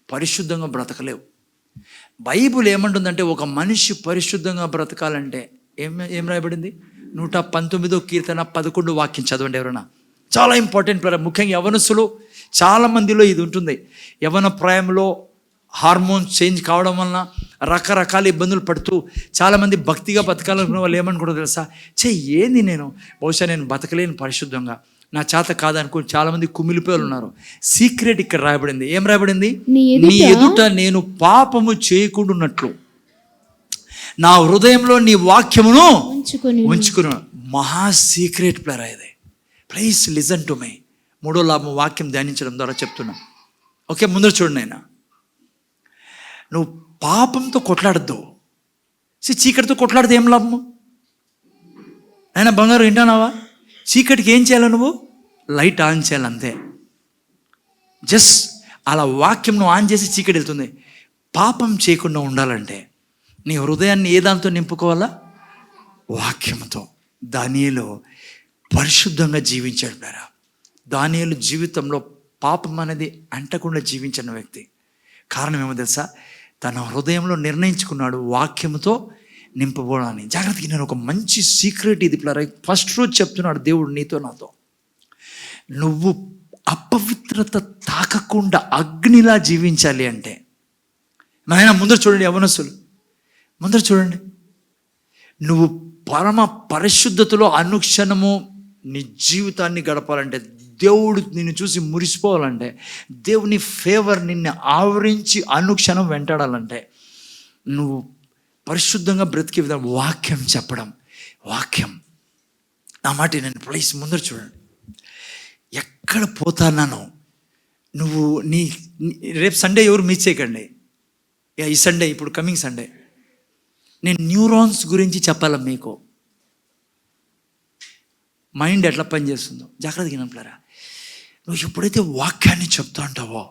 పరిశుద్ధంగా బ్రతకలేవు. బైబుల్ ఏమంటుందంటే, ఒక మనిషి పరిశుద్ధంగా బ్రతకాలంటే ఏం రాయబడింది? 119వ కీర్తన 11 వాక్యం చదవండి ఎవరైనా. చాలా ఇంపార్టెంట్. ముఖ్యంగా యవనస్తులు చాలామందిలో ఇది ఉంటుంది. యవన ప్రాయంలో హార్మోన్స్ చేంజ్ కావడం వలన రకరకాల ఇబ్బందులు పడుతూ చాలామంది భక్తిగా బతకాలనుకున్న వాళ్ళు ఏమనుకుంటారో తెలుసా? ఏంది నేను బహుశా నేను బతకలేను పరిశుద్ధంగా, నా చేత కాదనుకుని చాలామంది కుమిలిపోయి ఉన్నారు. సీక్రెట్ ఇక్కడ రాయబడింది. ఏం రాయబడింది? నీ ఎదుట నేను పాపము చేయకుండాన్నట్లు నా హృదయంలో నీ వాక్యమును ఉంచుకుని. మహా సీక్రెట్ ప్లేరా ఇది. Please listen to my. 3వ లాభం వాక్యం ధ్యానించడం ద్వారా చెప్తున్నా. ఓకే, ముందర చూడండి. అయినా నువ్వు పాపంతో కొట్లాడద్దు. చీకటితో కొట్లాడితే ఏం లాభము? అయినా బంగారు వింటానావా? చీకటికి ఏం చేయాలి? నువ్వు లైట్ ఆన్ చేయాలి అంతే. జస్ట్ అలా వాక్యం నువ్వు ఆన్ చేసి చీకటి వెళ్తుంది. పాపం చేయకుండా ఉండాలంటే నీ హృదయాన్ని ఏ దాంతో నింపుకోవాలా? వాక్యంతో. దానియేలు పరిశుద్ధంగా జీవించాడు. దానియేలు జీవితంలో పాపం అనేది అంటకుండా జీవించిన వ్యక్తి. కారణం ఏమో తెలుసా? తన హృదయంలో నిర్ణయించుకున్నాడు వాక్యంతో నింపబోడాన్ని. జాగ్రత్తగా నేను ఒక మంచి సీక్రెట్ ఇది ఫస్ట్ రోజు చెప్తున్నాడు దేవుడు నీతో నాతో. నువ్వు అపవిత్రత తాకకుండా అగ్నిలా జీవించాలి అంటే, నాయన ముందర చూడండి, యవనస్తులు ముందర చూడండి, నువ్వు పరమ పరిశుద్ధతలో అనుక్షణము నీ జీవితాన్ని గడపాలంటే, దేవుడు నిన్ను చూసి మురిసిపోవాలంటే, దేవుని ఫేవర్ నిన్ను ఆవరించి అనుక్షణం వెంటాడాలంటే, నువ్వు పరిశుద్ధంగా బ్రతికే విధానం వాక్యం చెప్పడం. వాక్యం నా మాట నేను ప్లీజ్ ముందర చూడండి. ఎక్కడ పోతానో నువ్వు రేపు సండే ఎవరు మిస్ చేయకండి. ఈ సండే, ఇప్పుడు కమింగ్ సండే నేను న్యూరాన్స్ గురించి చెప్పాల మీకు. మైండ్ ఎట్లా పనిచేస్తుందో జాగ్రత్తగా వినంటారా. నువ్వు ఎప్పుడైతే వాక్యాన్ని చెప్తా ఉంటావో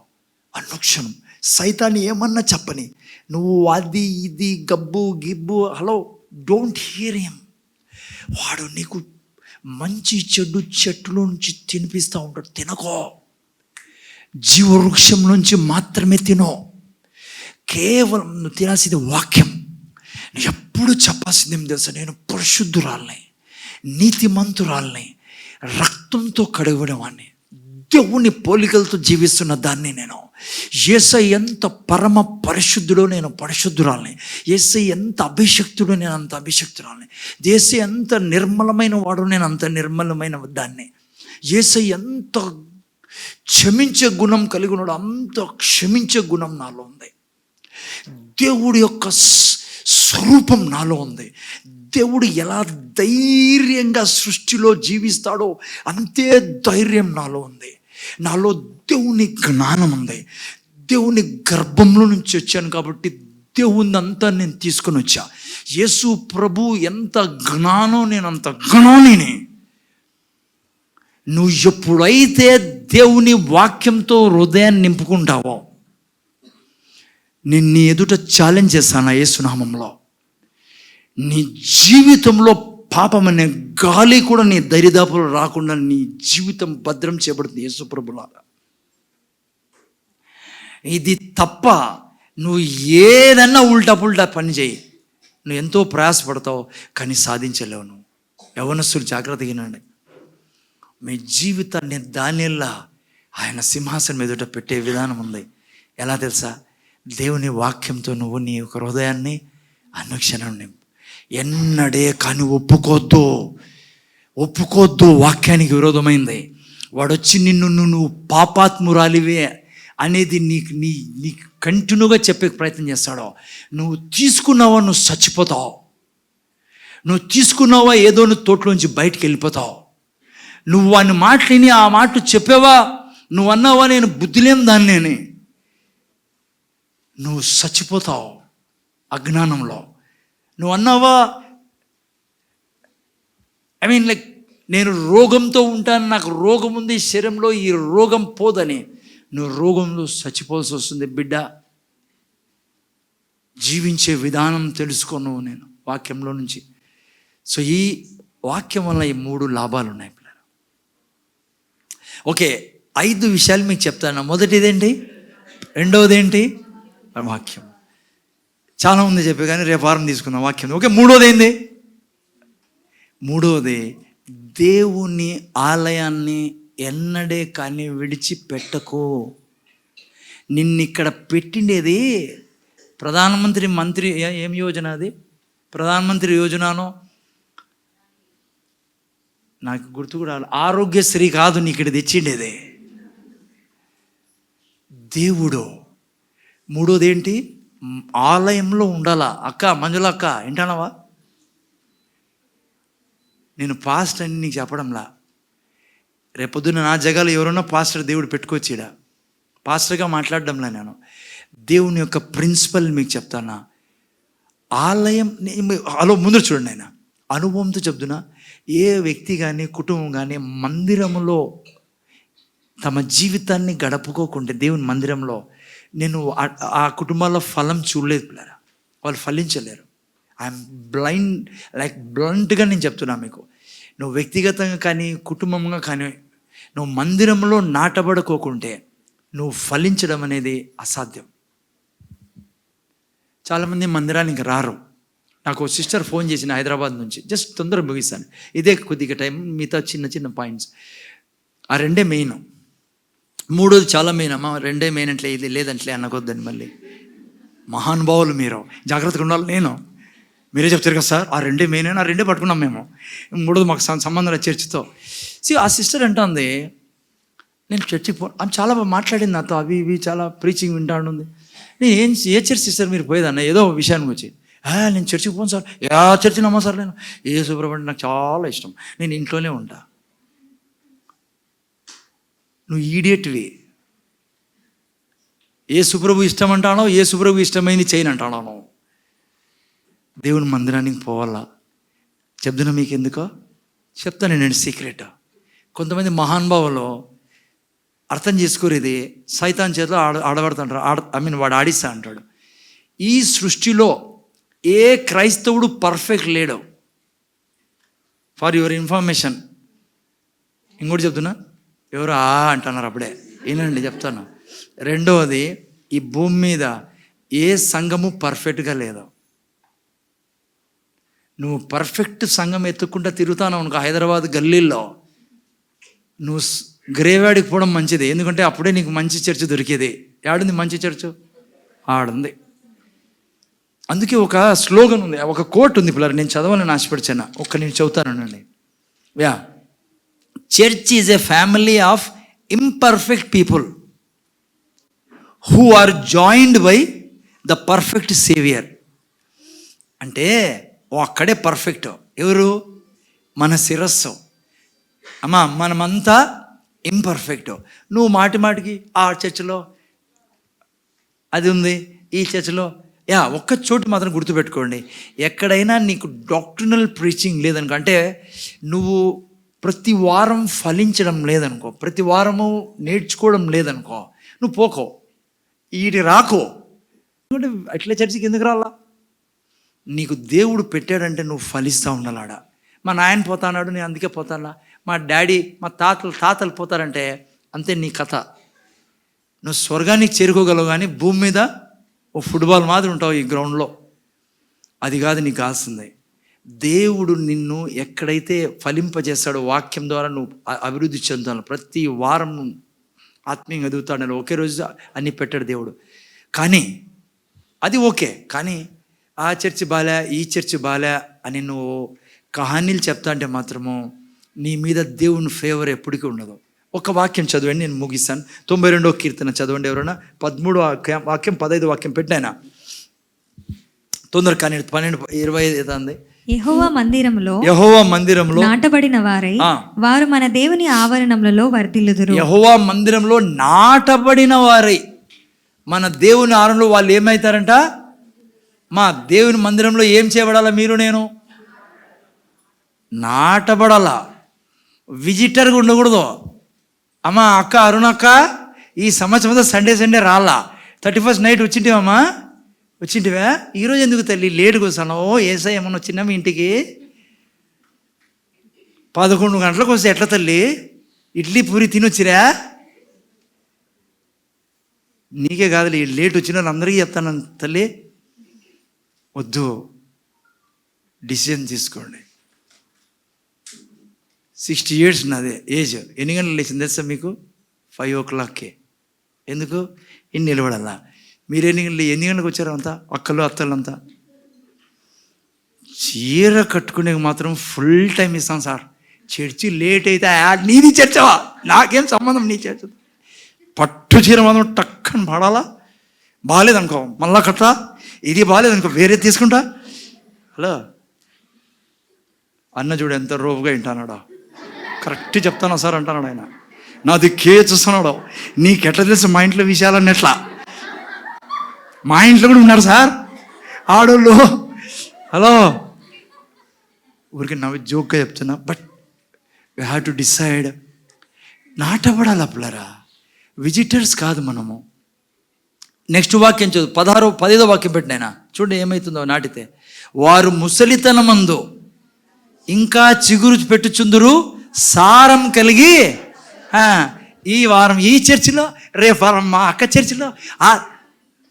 అనుక్షణం సైతాన్ని ఏమన్నా చెప్పని, నువ్వు అది ఇది గబ్బు గిబ్బు, హలో, డోంట్ హియర్ హిమ్. వాడు నీకు మంచి చెడు చెట్లు నుంచి తినిపిస్తూ ఉంటాడు. తినకో. జీవవృక్షం నుంచి మాత్రమే తినో. కేవలం నువ్వు తినాల్సింది వాక్యం. నువ్వు ఎప్పుడు చెప్పాల్సింది ఏం తెలుసా? నేను పరిశుద్ధురాల్ని, నీతిమంతురాల్ని, రక్తంతో కడగబడిన వాడిని, దేవుని పోలికలతో జీవిస్తున్న దాన్ని నేను. యేసయ్య ఎంత పరమ పరిశుద్ధుడో నేను పరిశుద్ధురాల్ని. యేసయ్య ఎంత అభిషక్తుడో నేను అంత అభిషక్తురాల్ని. యేసయ్య ఎంత నిర్మలమైన వాడు నేను అంత నిర్మలమైన దాన్ని. యేసయ్య ఎంత క్షమించే గుణం కలిగి ఉన్నాడు అంత క్షమించే గుణం నాలో ఉంది. దేవుడి యొక్క స్వరూపం నాలో ఉంది. దేవుడు ఎలా ధైర్యంగా సృష్టిలో జీవిస్తాడో అంతే ధైర్యం నాలో ఉంది. నాలో దేవుని జ్ఞానం ఉంది. దేవుని గర్భంలో నుంచి వచ్చాను కాబట్టి దేవుని అంతా నేను తీసుకొని వచ్చా. యేసు ప్రభు ఎంత జ్ఞానం, నేను అంత జ్ఞానిని. నువ్వు ఎప్పుడైతే దేవుని వాక్యంతో హృదయాన్ని నింపుకుంటావో, నేను నీ ఎదుట ఛాలెంజ్ చేస్తాను యేసునామంలో, నీ జీవితంలో పాపం అనే గాలి కూడా నీ దరిదాపులు రాకుండా నీ జీవితం భద్రం చేయబడుతుంది యేసు ప్రభులాగా. ఇది తప్ప నువ్వు ఏదన్నా ఉల్టా పుల్టా పని చేయి, నువ్వు ఎంతో ప్రయాసపడతావు కానీ సాధించలేవు. నువ్వు యవ్వనస్తులు జాగ్రత్తగా వినండి. మీ జీవితాన్ని దానిలా ఆయన సింహాసనం ఎదుట పెట్టే విధానం ఉంది. ఎలా తెలుసా? దేవుని వాక్యంతో నువ్వు నీ యొక్క హృదయాన్ని అనుక్షణం నింపు. ఎన్నడే కానీ ఒప్పుకోద్దు వాక్యానికి విరోధమైంది. వాడు వచ్చి నువ్వు పాపాత్మురాలివే అనేది నీకు కంటిన్యూగా చెప్పే ప్రయత్నం చేస్తాడో, నువ్వు తీసుకున్నావా నువ్వు చచ్చిపోతావు. నువ్వు తీసుకున్నావా ఏదో నువ్వు తోటలోంచి బయటికి వెళ్ళిపోతావు. నువ్వు వాని మాటలని ఆ మాట చెప్పావా, నువ్వు అన్నావా నేను బుద్ధి లేని దాన్నేని, నువ్వు చచ్చిపోతావు అజ్ఞానంలో. నువ్వు అన్నావా లైక్ నేను రోగంతో ఉంటాను, నాకు రోగం ఉంది శరీరంలో, ఈ రోగం పోదని, నువ్వు రోగంలో చచ్చిపోవాల్సి వస్తుంది. బిడ్డ, జీవించే విధానం తెలుసుకో నువ్వు నేను వాక్యంలో నుంచి. సో ఈ వాక్యం వల్ల ఈ 3 లాభాలు ఉన్నాయి పిల్లలు. ఓకే, 5 విషయాలు మీకు చెప్తాను. మొదటిదేంటి, రెండవది ఏంటి, వాక్యం. చాలా ఉంది చెప్పే కానీ రేపు వారం తీసుకుందాం వాక్యం. ఓకే, మూడవది దేవుని ఆలయాన్ని ఎన్నడే కానీ విడిచిపెట్టకు. నిన్నిక్కడ పెట్టిండేది మంత్రి ఏం యోజన, అది ప్రధానమంత్రి యోజననో నాకు గుర్తు కూడా, ఆరోగ్యశ్రీ కాదు నీ ఇక్కడ తెచ్చిండేది దేవుడు. మూడోది ఏంటి, ఆలయంలో ఉండాలా. మంజుల అక్క వింటానవా? నేను పాస్టర్ అని నీకు చెప్పడంలా. రేపొద్దున నా జగాలో ఎవరన్నా పాస్టర్ దేవుడు పెట్టుకొచ్చిడా, పాస్టర్గా మాట్లాడడంలా. నేను దేవుని యొక్క ప్రిన్సిపల్ మీకు చెప్తానా. ఆలయం ముందు చూడండి, ఆయన అనుభవంతో చెప్తున్నా. ఏ వ్యక్తి కానీ కుటుంబం కానీ మందిరంలో తమ జీవితాన్ని గడపుకోకుంటే, దేవుని మందిరంలో, నేను ఆ కుటుంబాల్లో ఫలం చూడలేదు పిల్లరా. వాళ్ళు ఫలించలేరు. ఐఎమ్ బ్లంట్గా నేను చెప్తున్నా మీకు. నువ్వు వ్యక్తిగతంగా కానీ కుటుంబంగా కానీ నువ్వు మందిరంలో నాటబడుకోకుంటే నువ్వు ఫలించడం అనేది అసాధ్యం. చాలామంది మందిరానికి రారు. నాకు సిస్టర్ ఫోన్ చేసిన హైదరాబాద్ నుంచి, జస్ట్ తొందరగా ముగిస్తాను, ఇదే కొద్దిగా టైం, మిగతా చిన్న పాయింట్స్. ఆ 2 మెయిన్. మూడోది చాలా మెయిన్. అమ్మా 2 మెయిన్ అంటే ఇది లేదంటే అనకొద్దని మళ్ళీ. మహానుభావులు మీరు, జాగ్రత్తగా ఉండాలి. మీరే చెప్తారు కదా సార్, ఆ 2 మెయిన్ అని, ఆ 2 పట్టుకున్నాం మేము. మూడోది మాకు సంబంధం చర్చితో. ఆ సిస్టర్ అంటుంది, నేను చర్చికి ఆమె చాలా మాట్లాడింది నాతో, అవి ఇవి చాలా ప్రీచింగ్ వింటాడుంది. నేను ఏ చర్చ్ సిస్టర్ మీరు పోయేదన్న ఏదో విషయానికి వచ్చి, నేను చర్చికి పోను సార్. చర్చిని నమ్మా సార్, నేను యేసుప్రభు నాకు చాలా ఇష్టం, నేను ఇంట్లోనే ఉంటా. నువ్వు ఈడియట్వి. యేసుప్రభు ఇష్టం అంటానో, యేసుప్రభు ఇష్టమైంది చేయని అంటానో. దేవుని మందిరానికి పోవాలా. చెప్తున్నా మీకు ఎందుకో చెప్తాను నేను సీక్రెట్. కొంతమంది మహానుభావులు అర్థం చేసుకోరు. ఇది సైతాన్ చేతిలో ఆడబడుతుంటారు. వాడు ఆడిస్తా అంటాడు. ఈ సృష్టిలో ఏ క్రైస్తవుడు పర్ఫెక్ట్ లేడు. ఫర్ యువర్ ఇన్ఫర్మేషన్ ఇంకోటి చెప్తున్నా, ఎవరు అంటున్నారు అప్పుడే ఏనండి చెప్తాను. రెండవది, ఈ భూమి మీద ఏ సంఘము పర్ఫెక్ట్గా లేదు. నువ్వు పర్ఫెక్ట్ సంఘం ఎత్తుకుంటా తిరుగుతాను అనుకో, హైదరాబాద్ గల్లీల్లో నువ్వు గ్రేవ్యార్డ్కి పోవడం మంచిది, ఎందుకంటే అప్పుడే నీకు మంచి చర్చ్ దొరికేది. ఏడుంది మంచి చర్చ్? ఆడుంది. అందుకే ఒక స్లోగన్ ఉంది, ఒక కోట్ ఉంది పిల్లలు, నేను చదవాలని ఆశపడిచాను. నేను చదువుతానండి. Yeah, church is a family of imperfect people who are joined by the perfect saviour. అంటే అక్కడే పర్ఫెక్ట్ ఎవరు? మన శిరస్సు. అమ్మా, మనమంతా ఇంపర్ఫెక్ట్. నువ్వు మాటి మాటికి ఆ చర్చిలో అది ఉంది, ఈ చర్చిలో. ఒక్క చోటు మాత్రం గుర్తుపెట్టుకోండి, ఎక్కడైనా నీకు డాక్టరినల్ ప్రీచింగ్ లేదనుకో, అంటే నువ్వు ప్రతి వారం ఫలించడం లేదనుకో, ప్రతి వారము నేర్చుకోవడం లేదనుకో, నువ్వు పోకో, ఈటి రాకో. ఎందుకంటే అట్లే చర్చికి ఎందుకు రాలా? నీకు దేవుడు పెట్టాడంటే నువ్వు ఫలిస్తూ ఉండాలాడ. మా నాయన పోతాన్నాడు, నేను అందుకే పోతానా. మా డాడీ, మా తాతలు పోతారంటే అంతే నీ కథ. నువ్వు స్వర్గానికి చేరుకోగలవు, కానీ భూమి మీద ఓ ఫుట్బాల్ మాదిరి ఉంటావు ఈ గ్రౌండ్లో. అది కాదు నీకు కావాల్సింది. దేవుడు నిన్ను ఎక్కడైతే ఫలింపజేస్తాడో వాక్యం ద్వారా నువ్వు అభివృద్ధి చెందుతాను. ప్రతి వారం ఆత్మీయంగా ఎదుగుతాడు. ఒకే రోజు అన్నీ పెట్టాడు దేవుడు. కానీ అది ఓకే, కానీ ఆ చర్చి బాలే, ఈ చర్చి బాలే అని నువ్వు కహానీలు చెప్తా అంటే మాత్రము నీ మీద దేవుని ఫేవర్ ఎప్పటికీ ఉండదు. ఒక వాక్యం చదవండి, నేను ముగిస్తాను. 92వ కీర్తన చదవండి ఎవరైనా. 13వ వాక్యం 15వ వాక్యం పెట్టినాయన తొందర, కానీ 12:25 ఏదంది. యెహోవా మందిరములో నాటబడిన వారై వారు మన దేవుని ఆవరణములలో వర్ధిల్లుదురు. యెహోవా మందిరంలో నాటబడిన వారై మన దేవుని ఆవరణలో వాళ్ళు ఏమవుతారంట? మా దేవుని మందిరంలో ఏం చేయబడాలా? మీరు నేను నాటబడాలా, విజిటర్గా ఉండకూడదు. అమ్మా, అక్క అరుణక్క, ఈ సంవత్సరం సండే రాలా, 31st నైట్ వచ్చింటివమ్మా? వచ్చింటివా? ఈరోజు ఎందుకు తల్లి లేటుగా వస్తాను? ఏసై ఏమన్నా వచ్చినా మీ ఇంటికి? 11 గంటలకు వస్తే ఎట్లా తల్లి? ఇడ్లీ పూరి తినొచ్చిరా? నీకే కాదులే, లేట్ వచ్చిన అందరికీ చెప్తాను తల్లి. వద్దు, డిసిజన్ తీసుకోండి. 60 years నాదే ఏజ్. ఎన్ని గంటలు లేచింది తెలుసా మీకు? 5 o'clockకే. ఎందుకు? ఇన్ని నిలబడాలా. మీరు ఎన్ని గంటలకు వచ్చారు అంతా? అక్కలు అత్తలు అంతా చీర కట్టుకునే మాత్రం ఫుల్ టైం ఇస్తాం సార్. చర్చి లేట్ అయితే నీది చర్చవా? నాకేం సంబంధం నీ చర్చ. పట్టు చీర మాత్రం టక్కని పడాలా. బాగాలేదనుకో మళ్ళా కట్టా, ఇది బాగాలేదనుకో వేరే తీసుకుంటా. హలో అన్న చూడు ఎంత రోపుగా వింటానాడా. కరెక్ట్ చెప్తాను సార్ అంటున్నాడు ఆయన. నాది కే చూస్తున్నాడు. నీకెట్లా తెలుసు మా ఇంట్లో విషయాలన్నీ? ఎట్లా మా ఇంట్లో కూడా ఉన్నారు సార్ ఆడోళ్ళు. హలో, ఊరికి నవ్వు జోక్గా చెప్తున్నా, but we have to decide. నాటబడాలి అప్పులరా, విజిటర్స్ కాదు మనము. నెక్స్ట్ వాక్యం చదువు, 15వ వాక్యం పెట్టినైనా చూడండి ఏమవుతుందో. నాటితే వారు ముసలితనమందు ఇంకా చిగురు పెట్టుచుందురు, సారం కలిగి. ఈ వారం ఈ చర్చిలో, రేపు వారం మా అక్క చర్చిలో.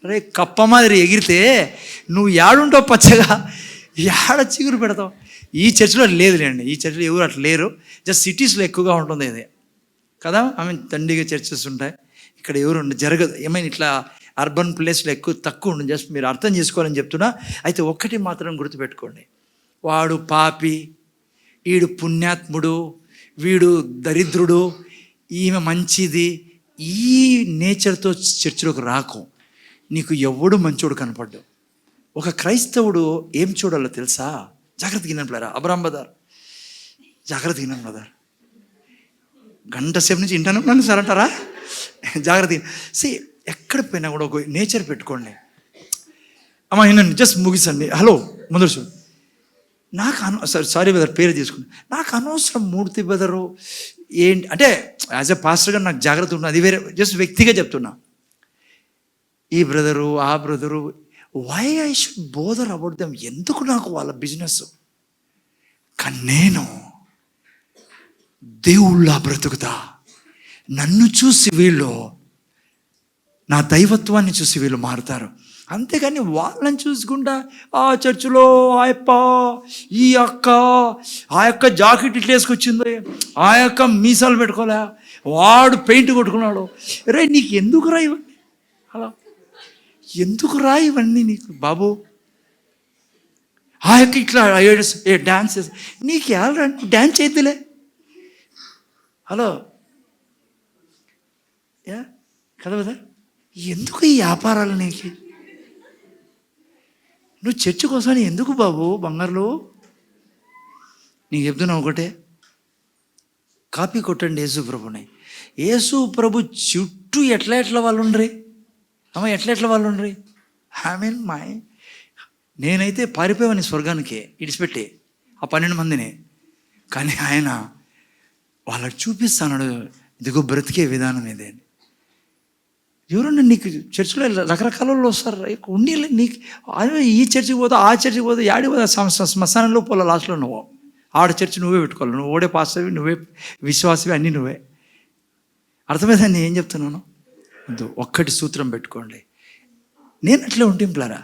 రే కప్ప మాదిరి ఎగిరితే నువ్వు ఏడుంటావు పచ్చగా, ఏడ చిగురు పెడతావు. ఈ చర్చిలో లేదులేండి, ఈ చర్చిలో ఎవరు అట్లా లేరు. జస్ట్ సిటీస్లో ఎక్కువగా ఉంటుంది ఇది కదా. దండిగా చర్చెస్ ఉంటాయి, ఇక్కడ ఎవరు జరగదు. ఏమైనా ఇట్లా అర్బన్ ప్లేస్లో తక్కువ ఉంటుంది. జస్ట్ మీరు అర్థం చేసుకోవాలని చెప్తున్నా. అయితే ఒక్కటి మాత్రం గుర్తుపెట్టుకోండి, వాడు పాపి, వీడు పుణ్యాత్ముడు, వీడు దరిద్రుడు, ఈమె మంచిది, ఈ నేచర్తో చర్చిలోకి రాకు. నీకు ఎవడు మంచోడు కనపడ్డు. ఒక క్రైస్తవుడు ఏం చూడాలో తెలుసా? జాగ్రత్త గిన్నాను ప్లేరా. అబ్రామ్ బదార్ జాగ్రత్త గిన్నాను బదార్. గంట సేపు నుంచి ఇంటాను నన్ను సార్ అంటారా? జాగ్రత్త. ఎక్కడ పోయినా కూడా ఒక నేచర్ పెట్టుకోండి. అమ్మా వినండి, జస్ట్ ముగిసండి. హలో ముందర చూడు. నాకు సారీ బదర్ పేరు తీసుకుని, నాకు అనవసరం మూర్తి బదరు ఏంటి అంటే యాజ్ ఎ పాస్టర్గా నాకు జాగ్రత్త ఉన్నది. అది వేరే, జస్ట్ వ్యక్తిగా చెప్తున్నా. ఈ బ్రదరు ఆ brother, why I should bother about them? ఎందుకు నాకు వాళ్ళ బిజినెస్? కానీ నేను దేవుళ్ళ బ్రతుకుతా. నన్ను చూసి వీళ్ళు, నా దైవత్వాన్ని చూసి వీళ్ళు మారుతారు. అంతేగాని వాళ్ళని చూసుకుంటా ఆ చర్చిలో ఈ అక్క జాకెట్ ఇట్లా వేసుకొచ్చింది, ఆ యొక్క మీసాలు పెట్టుకోలే, వాడు పెయింట్ కొట్టుకున్నాడు. రే నీకు ఎందుకురా ఇవన్నీ, అలా ఎందుకురా ఇవన్నీ నీకు బాబు? ఆ యొక్క ఇట్లా డ్యాన్స్ నీకు ఎలా డ్యాన్స్ చేద్దులే. హలో కదా, ఎందుకు ఈ వ్యాపారాలు నీకు? నువ్వు చర్చ కోసం ఎందుకు బాబు బంగారులో? నీకు చెప్తున్నా ఒకటే, కాపీ కొట్టండి యేసు ప్రభుని. యేసు ప్రభు చుట్టూ ఎట్లా వాళ్ళు ఉండ్రి అమ్మ, ఎట్లా వాళ్ళు ఉండ్రి. నేనైతే పారిపోయావని స్వర్గానికి ఇడిచిపెట్టి ఆ 12 మందిని. కానీ ఆయన వాళ్ళకి చూపిస్తాడు, ఇదిగో బ్రతికే విధానం ఇదే. ఎవరన్నా నీకు చర్చిలో రకరకాల వాళ్ళు వస్తారు, ఉండి నీకు ఈ చర్చికి పోతా ఆ చర్చికి పోతా యాడి పోతా శ్మశానంలో పోలా లాస్ట్లో నువ్వు ఆడ చర్చి నువ్వే పెట్టుకోవాలి. నువ్వు ఓడే పాస్టర్వి, నువ్వే విశ్వాసవి, అన్నీ నువ్వే. అర్థమైందని ఏం చెప్తున్నాను? ఒక్కటి సూత్రం పెట్టుకోండి. నేను అట్లే ఉంటింపులారా.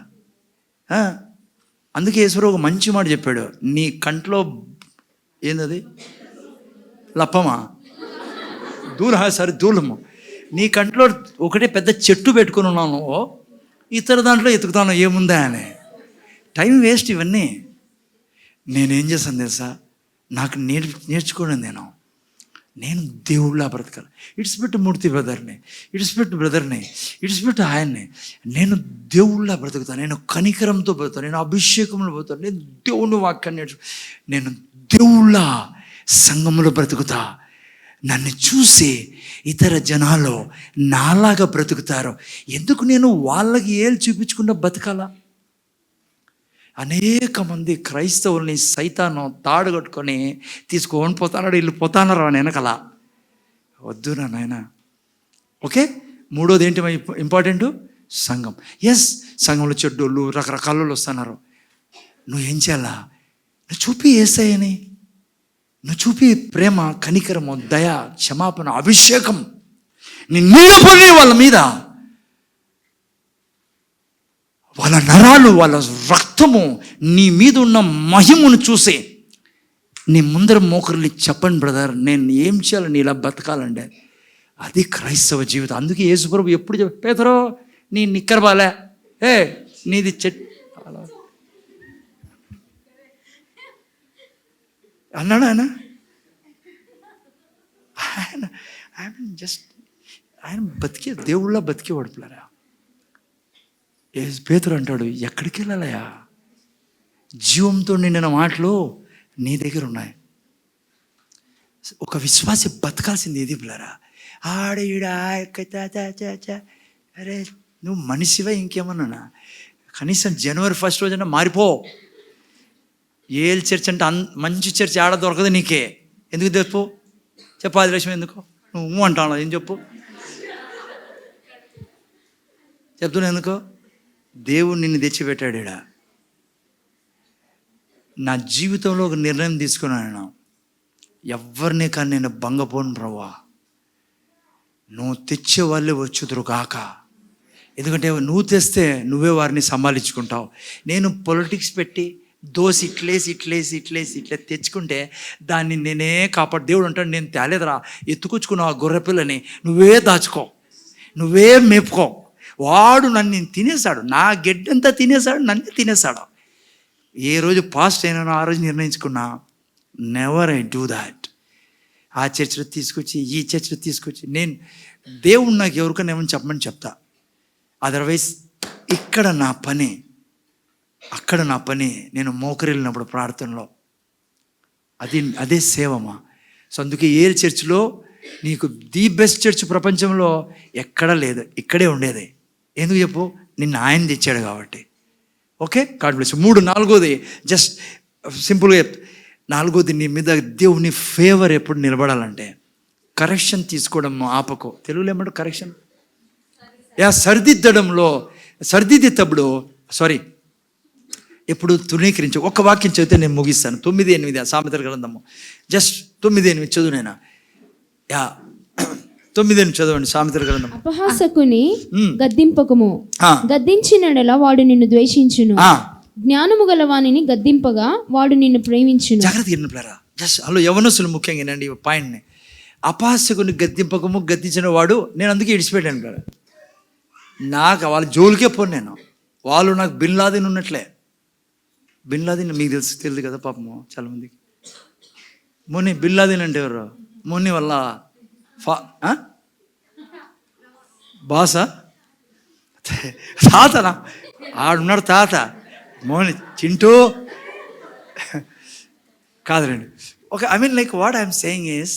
అందుకే ఈశ్వరు ఒక మంచి మాట చెప్పాడు, నీ కంట్లో ఏందది లప్పమా దూలము, నీ కంట్లో ఒకటే పెద్ద చెట్టు పెట్టుకుని ఉన్నాను, ఇతర దాంట్లో ఎతుకుతాను ఏముందా అని. టైం వేస్ట్ ఇవన్నీ. నేనేం చేస్తాను తెలుసా, నాకు నేర్చుకోండి. నేను దేవుళ్ళ బ్రతకాలి. ఇడిచిపెట్టు మూర్తి బ్రదర్ని, ఇడిచిపెట్టు ఆయన్ని. నేను దేవుళ్ళ బ్రతుకుతాను, నేను కనికరంతో బ్రతుకుతాను, నేను అభిషేకంలో బ్రతుకుతాను, నేను దేవుని వాక్యాన్ని నేను దేవుళ్ళ సంఘంలో బ్రతుకుతా. నన్ను చూసి ఇతర జనాలు నాలాగా బ్రతుకుతారు. ఎందుకు నేను వాళ్ళకి ఏళ్ళు చూపించకుండా బతకాలా? అనేక మంది క్రైస్తవుల్ని సైతాను తాడు కట్టుకొని తీసుకొని పోతాడు, వీళ్ళు పోతానరా వెనకలా. వద్దు నాయన. ఓకే, మూడోది ఏంటి ఇంపార్టెంట్? సంఘం. ఎస్, సంఘంలో చెడ్డోళ్ళు రకరకాల వాళ్ళు వస్తున్నారు. నువ్వేం చేయాలా? నువ్వు చూపి యేసయ్యని, నువ్వు చూపి ప్రేమ, కనికరము, దయ, క్షమాపణ, అభిషేకం. నీ నిలబడి వాళ్ళ మీద, వాళ్ళ నరాలు, వాళ్ళ రక్తము, నీ మీద ఉన్న మహిమను చూసి నీ ముందర మోకర్లు చెప్పండి, బ్రదర్ నేను ఏం చేయాలి, నీ ఇలా బతకాలండి. అది క్రైస్తవ జీవితం. అందుకే యేసుప్రభు ఎప్పుడు పేతురు నీ నిక్కర బాలే, నీది అన్నాడు ఆయన. ఆయన బతికే దేవుళ్ళ బతికే పడుపులారా. పేతురు అంటాడు, ఎక్కడికి వెళ్ళాలయా? జీవంతో నిండిన మాటలు నీ దగ్గర ఉన్నాయి. ఒక విశ్వాసి బతకాల్సింది ఇది పిల్లరా. ఆడ ఈడ అరే నువ్వు మనిషివే ఇంకేమన్నా? కనీసం జనవరి 1 రోజున మారిపో. ఏల్ చర్చ్ అంటే మంచి చర్చ్ ఆడ దొరకదు నీకే. ఎందుకు చెప్పు? చెప్పు, 10 లక్షం ఎందుకు నువ్వు అంటాను? ఏం చెప్పు, చెప్తున్నా ఎందుకో? దేవుడు నిన్ను తెచ్చిపెట్టాడు ఈడ. నా జీవితంలో ఒక నిర్ణయం తీసుకున్నాను, ఎవరిని కానీ నేను భంగపోను ప్రభువా, నువ్వు తెచ్చే వాళ్ళే వచ్చుదురు కాక. ఎందుకంటే నువ్వు తెస్తే నువ్వే వారిని సంభాళించుకుంటావు. నేను పొలిటిక్స్ పెట్టి దోసి ఇట్లా తెచ్చుకుంటే దాన్ని నేనే కాపాడు. దేవుడు అంటాడు, నేను తేలేదురా, ఎత్తుకొచ్చుకున్నావు ఆ గొర్రె పిల్లని, నువ్వే దాచుకో, నువ్వే మేపుకో. వాడు నన్ను తినేశాడు, నా గెడ్డంతా తినేశాడు, నన్ను తినేశాడు. ఏ రోజు పాస్ట్ అయినానో ఆ రోజు నిర్ణయించుకున్నా, నెవర్ ఐ డూ దాట్. ఆ చర్చిలో తీసుకొచ్చి ఈ చర్చిలో తీసుకొచ్చి నేను దేవుడు నాకు ఎవరికైనా ఏమని చెప్పమని చెప్తా. అదర్వైజ్ ఇక్కడ నా పని, అక్కడ నా పని. నేను మోకరిల్లినప్పుడు ప్రార్థనలో అదే సేవమా. సో అందుకే ఏ చర్చిలో నీకు ది బెస్ట్ చర్చ్ ప్రపంచంలో ఎక్కడా లేదు, ఇక్కడే ఉండేది. ఎందుకు చెప్పు? నిన్ను ఆయన తెచ్చాడు కాబట్టి. Okay, God bless. 4, జస్ట్ సింపుల్గా చెప్తా. 4, నీ మీద దేవుని ఫేవర్ ఎప్పుడు నిలబడాలంటే కరెక్షన్ తీసుకోవడం ఆపకు. తెలుగులో ఏమంటారు కరెక్షన్? సరిదిద్దేటప్పుడు ఎప్పుడు తృణీకరించు. ఒక వాక్యం చదివితే నేను ముగిస్తాను. 9:8 సామెతల గ్రంథము, జస్ట్ 9:8 చదువు. నేను 9:8 చదవండి సామెతల గ్రంథం. అపహాసకుని గద్దింపకము, గద్దించినడలా వాడు నిన్ను ద్వేషించును. జ్ఞానము గలవానిని గద్దింపగా వాడు నిన్ను ప్రేమించును. జాగ్రత్తగా వినండి. జస్ట్ హలో యవనస్తులు ముఖ్యంగా వినండి ఈ పాయింట్ని. అపహాస్యకుని గద్దింపకము, గద్దించిన వాడు, నేను అందుకే ఇడిచిపెట్టాను కదా. నాకు వాళ్ళ జోలికే పోను నేను. వాళ్ళు నాకు బిన్ లాదెన్ ఉన్నట్లే. బిన్ లాదెన్ మీకు తెలియదు కదా పాపము చాలామందికి. మొన్ని బిన్ లాదెన్ అంటే ఎవరు? మొన్ని వల్ల బాసా తాతనా ఆడున్నాడు తాత. మోని చింటూ కాదులేండి. Okay, I mean like what I'm saying is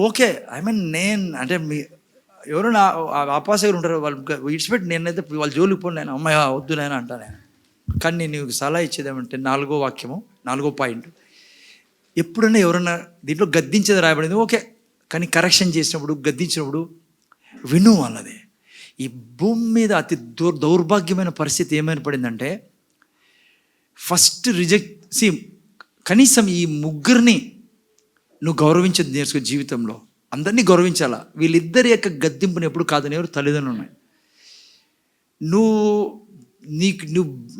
okay, I mean నేను అంటే మీ ఎవరు నా అపాసకులు ఉంటారు, వాళ్ళు ఇడిచిపెట్టి నేనైతే వాళ్ళ జోలికి పోను. నేను అమ్మాయి వద్దు నేను అంటా నేను. కానీ నేను నీకు సలహా ఇచ్చేదేమంటే 4వ వాక్యము 4వ పాయింట్, ఎప్పుడన్నా ఎవరన్నా దీంట్లో గద్దించేది రాయబడింది ఓకే, కానీ కరెక్షన్ చేసినప్పుడు, గద్దించినప్పుడు విను అన్నది. ఈ భూమి మీద అతి దౌర్భాగ్యమైన పరిస్థితి ఏమైనా పడిందంటే, ఫస్ట్ కనీసం ఈ ముగ్గురిని నువ్వు గౌరవించదు నేర్చుకో జీవితంలో. అందరినీ గౌరవించాలా. వీళ్ళిద్దరి యొక్క గద్దింపుని ఎప్పుడు కాదని ఎవరు తల్లిదండ్రులు ఉన్నాయి. నువ్వు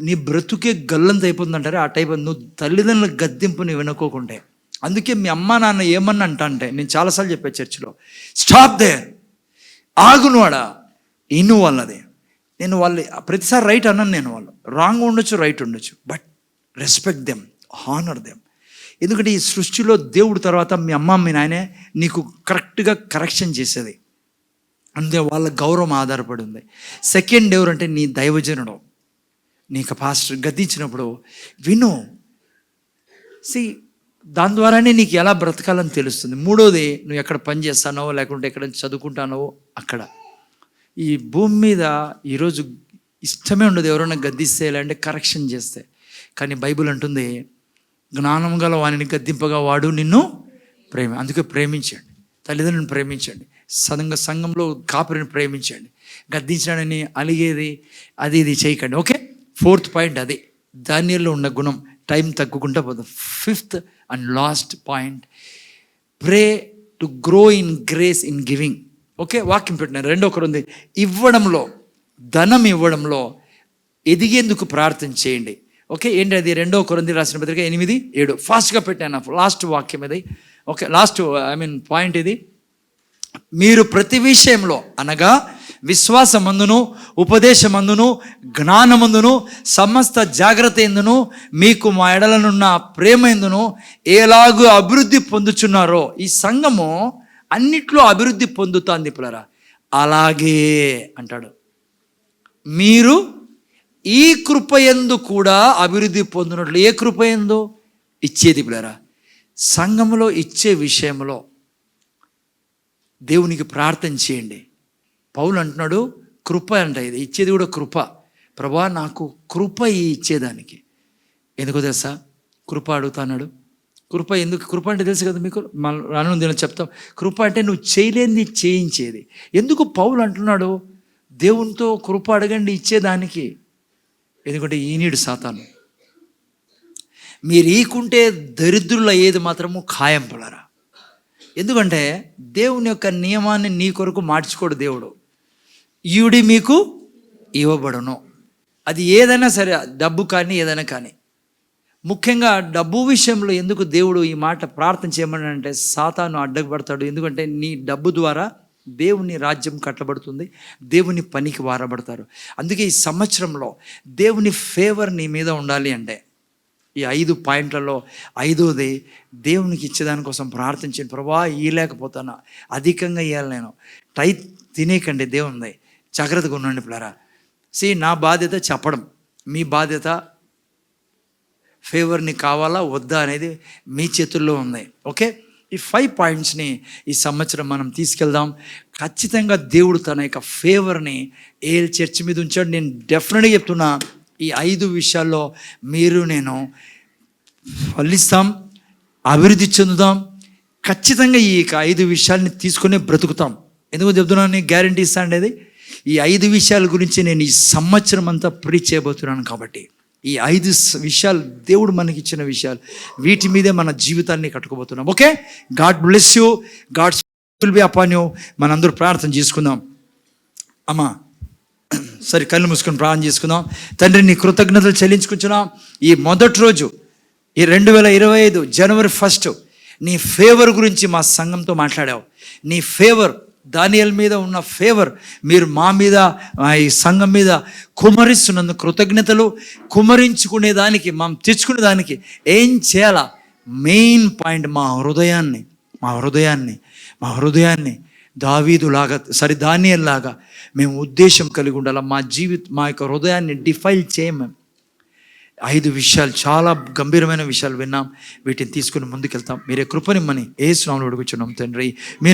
నీ బ్రతుకే గల్లంత అయిపోతుందంటారే ఆ టైప్. నువ్వు తల్లిదండ్రుల గద్దింపుని వినుకోకుంటే, అందుకే మీ అమ్మ నాన్న ఏమన్నా అంటే నేను చాలాసార్లు చెప్పాను చర్చిలో, స్టాప్ దే, ఆగునువాడా ఇను వాళ్ళది. నేను వాళ్ళు ప్రతిసారి రైట్ అన్నాను. నేను వాళ్ళు రాంగ్ ఉండొచ్చు, రైట్ ఉండొచ్చు, but respect them, honour them. ఎందుకంటే ఈ సృష్టిలో దేవుడు తర్వాత మీ అమ్మ మీ నాయనే నీకు కరెక్ట్గా కరెక్షన్ చేసేది. అంతే, వాళ్ళ గౌరవం ఆధారపడి ఉంది. సెకండ్ ఎవరంటే నీ దైవజనుడు, నీకు పాస్టర్ గద్దించినప్పుడు విను. దాని ద్వారానే నీకు ఎలా బ్రతకాలని తెలుస్తుంది. మూడోది, నువ్వు ఎక్కడ పని చేస్తానో లేకుంటే ఎక్కడ చదువుకుంటానో అక్కడ. ఈ భూమి మీద ఈరోజు ఇష్టమే ఉండదు ఎవరైనా గద్దిస్తే, లేదంటే కరెక్షన్ చేస్తే. కానీ బైబిల్ అంటుంది, జ్ఞానం గల వానిని గద్దింపగా వాడు నిన్ను అందుకే ప్రేమించండి. తల్లిదండ్రులను ప్రేమించండి. సంఘంలో కాపురిని ప్రేమించండి. గద్దించడాన్ని అలిగేది అది ఇది చేయకండి. ఓకే, 4th పాయింట్ అది దానిలో ఉన్న గుణం. టైం తగ్గుకుంటా పోతుంది. 5th and last point, pray to grow in grace in giving. Okay, వాక్యం పెట్టినారు 2వ కొరింథీ, ఇవ్వడంలో, ధనం ఇవ్వడంలో ఎదిగేందుకు ప్రార్థన చేయండి. ఓకే, ఏంటి అది? 2వ కొరింథీ రాసిన పత్రిక 8:7. ఫాస్ట్గా పెట్టాను లాస్ట్ వాక్యం ఇది. ఓకే, లాస్ట్ పాయింట్ ఇది. మీరు ప్రతి విషయంలో అనగా విశ్వాసమందును, ఉపదేశమందును, జ్ఞానమందును, సమస్త జాగ్రత్త ఎందును, మీకు మా ఎడలనున్న ప్రేమ ఎందును ఎలాగూ అభివృద్ధి పొందుచున్నారో, ఈ సంఘము అన్నిట్లో అభివృద్ధి పొందుతుంది పిల్లరా. అలాగే అంటాడు, మీరు ఈ కృపయందు కూడా అభివృద్ధి పొందినట్లు. ఏ కృపయందు? ఇచ్చేది పిల్లరా. సంఘంలో ఇచ్చే విషయంలో దేవునికి ప్రార్థన చేయండి. పౌలు అంటున్నాడు, కృప అంట, ఇది ఇచ్చేది కూడా కృప. ప్రభా నాకు కృప ఇచ్చేదానికి. ఎందుకో తెలుసా? కృప అడుగుతాడు. కృప ఎందుకు? కృప అంటే తెలుసు కదా మీకు, రాను దిన చెప్తాం. కృప అంటే నువ్వు చేయలేనిది చేయించేది. ఎందుకు పౌలు అంటున్నాడు దేవునితో కృప అడగండి ఇచ్చేదానికి? ఎందుకంటే ఈనీడు సాతాను. మీరు ఈకుంటే దరిద్రులు అయ్యేది మాత్రము ఖాయం పడరా. ఎందుకంటే దేవుని యొక్క నియమాన్ని నీ కొరకు మార్చుకోడు దేవుడు. ఈవిడి మీకు ఇవ్వబడను. అది ఏదైనా సరే, డబ్బు కానీ ఏదైనా కానీ. ముఖ్యంగా డబ్బు విషయంలో ఎందుకు దేవుడు ఈ మాట ప్రార్థన చేయమని అంటే, సాతాను అడ్డపడతాడు. ఎందుకంటే నీ డబ్బు ద్వారా దేవుని రాజ్యం కట్టబడుతుంది, దేవుని పనికి వారబడతారు. అందుకే ఈ సంవత్సరంలో దేవుని ఫేవర్ నీ మీద ఉండాలి అంటే ఈ 5 పాయింట్లలో 5వది దేవునికి ఇచ్చేదానికోసం ప్రార్థించండి. ప్రభా ఇయ్యలేకపోతానా, అధికంగా ఇవ్వాలి నేను. తినేకండి దేవునిది, జాగ్రత్తగా ఉండండి పిల్లరా. నా బాధ్యత చెప్పడం, మీ బాధ్యత ఫేవర్ని కావాలా వద్దా అనేది మీ చేతుల్లో ఉంది. ఓకే, ఈ 5 పాయింట్స్ని ఈ సంవత్సరం మనం తీసుకెళ్దాం. ఖచ్చితంగా దేవుడు తన యొక్క ఫేవర్ని ఏల్ చర్చ్ మీద ఉంచాడు. నేను డెఫినెట్గా చెప్తున్నా, ఈ 5 విషయాల్లో మీరు నేను ఫలిస్తాం, అభివృద్ధి చెందుదాం. ఖచ్చితంగా ఈ 5 విషయాల్ని తీసుకునే బ్రతుకుతాం. ఎందుకు చెప్తున్నాను? నేను గ్యారంటీ ఇస్తాను అనేది. ఈ 5 విషయాల గురించి నేను ఈ సంవత్సరం అంతా ప్రీచ్ చేయబోతున్నాను. కాబట్టి ఈ 5 విషయాలు దేవుడు మనకి ఇచ్చిన విషయాలు, వీటి మీదే మన జీవితాన్ని కట్టుకోబోతున్నాం. Okay, God bless you, God will be upon you. మనందరూ ప్రార్థన చేసుకుందాం. అమ్మా సరే, కళ్ళు మూసుకొని ప్రార్థన చేసుకుందాం. తండ్రి, నీ కృతజ్ఞతలు చెల్లించుకుంటున్నాం. ఈ మొదటి రోజు, ఈ 2025 జనవరి 1 నీ ఫేవర్ గురించి మా సంఘంతో మాట్లాడావు. నీ ఫేవర్, దానియేలు మీద ఉన్న ఫేవర్ మీరు మా మీద, ఈ సంఘం మీద కుమరిస్తున్నందుకు కృతజ్ఞతలు. కుమరించుకునేదానికి, మనం తెచ్చుకునేదానికి ఏం చేయాలా? మెయిన్ పాయింట్ మా హృదయాన్ని దావీదులాగా, దానియేలులాగా మేము ఉద్దేశం కలిగి ఉండాలి. మా యొక్క హృదయాన్ని డిఫైల్ చేయము. 5 విషయాలు, చాలా గంభీరమైన విషయాలు విన్నాం. వీటిని తీసుకుని ముందుకెళ్తాం. మీరే కృపనిమ్మని యేసు నామములో అడుగుచున్నాం తండ్రి.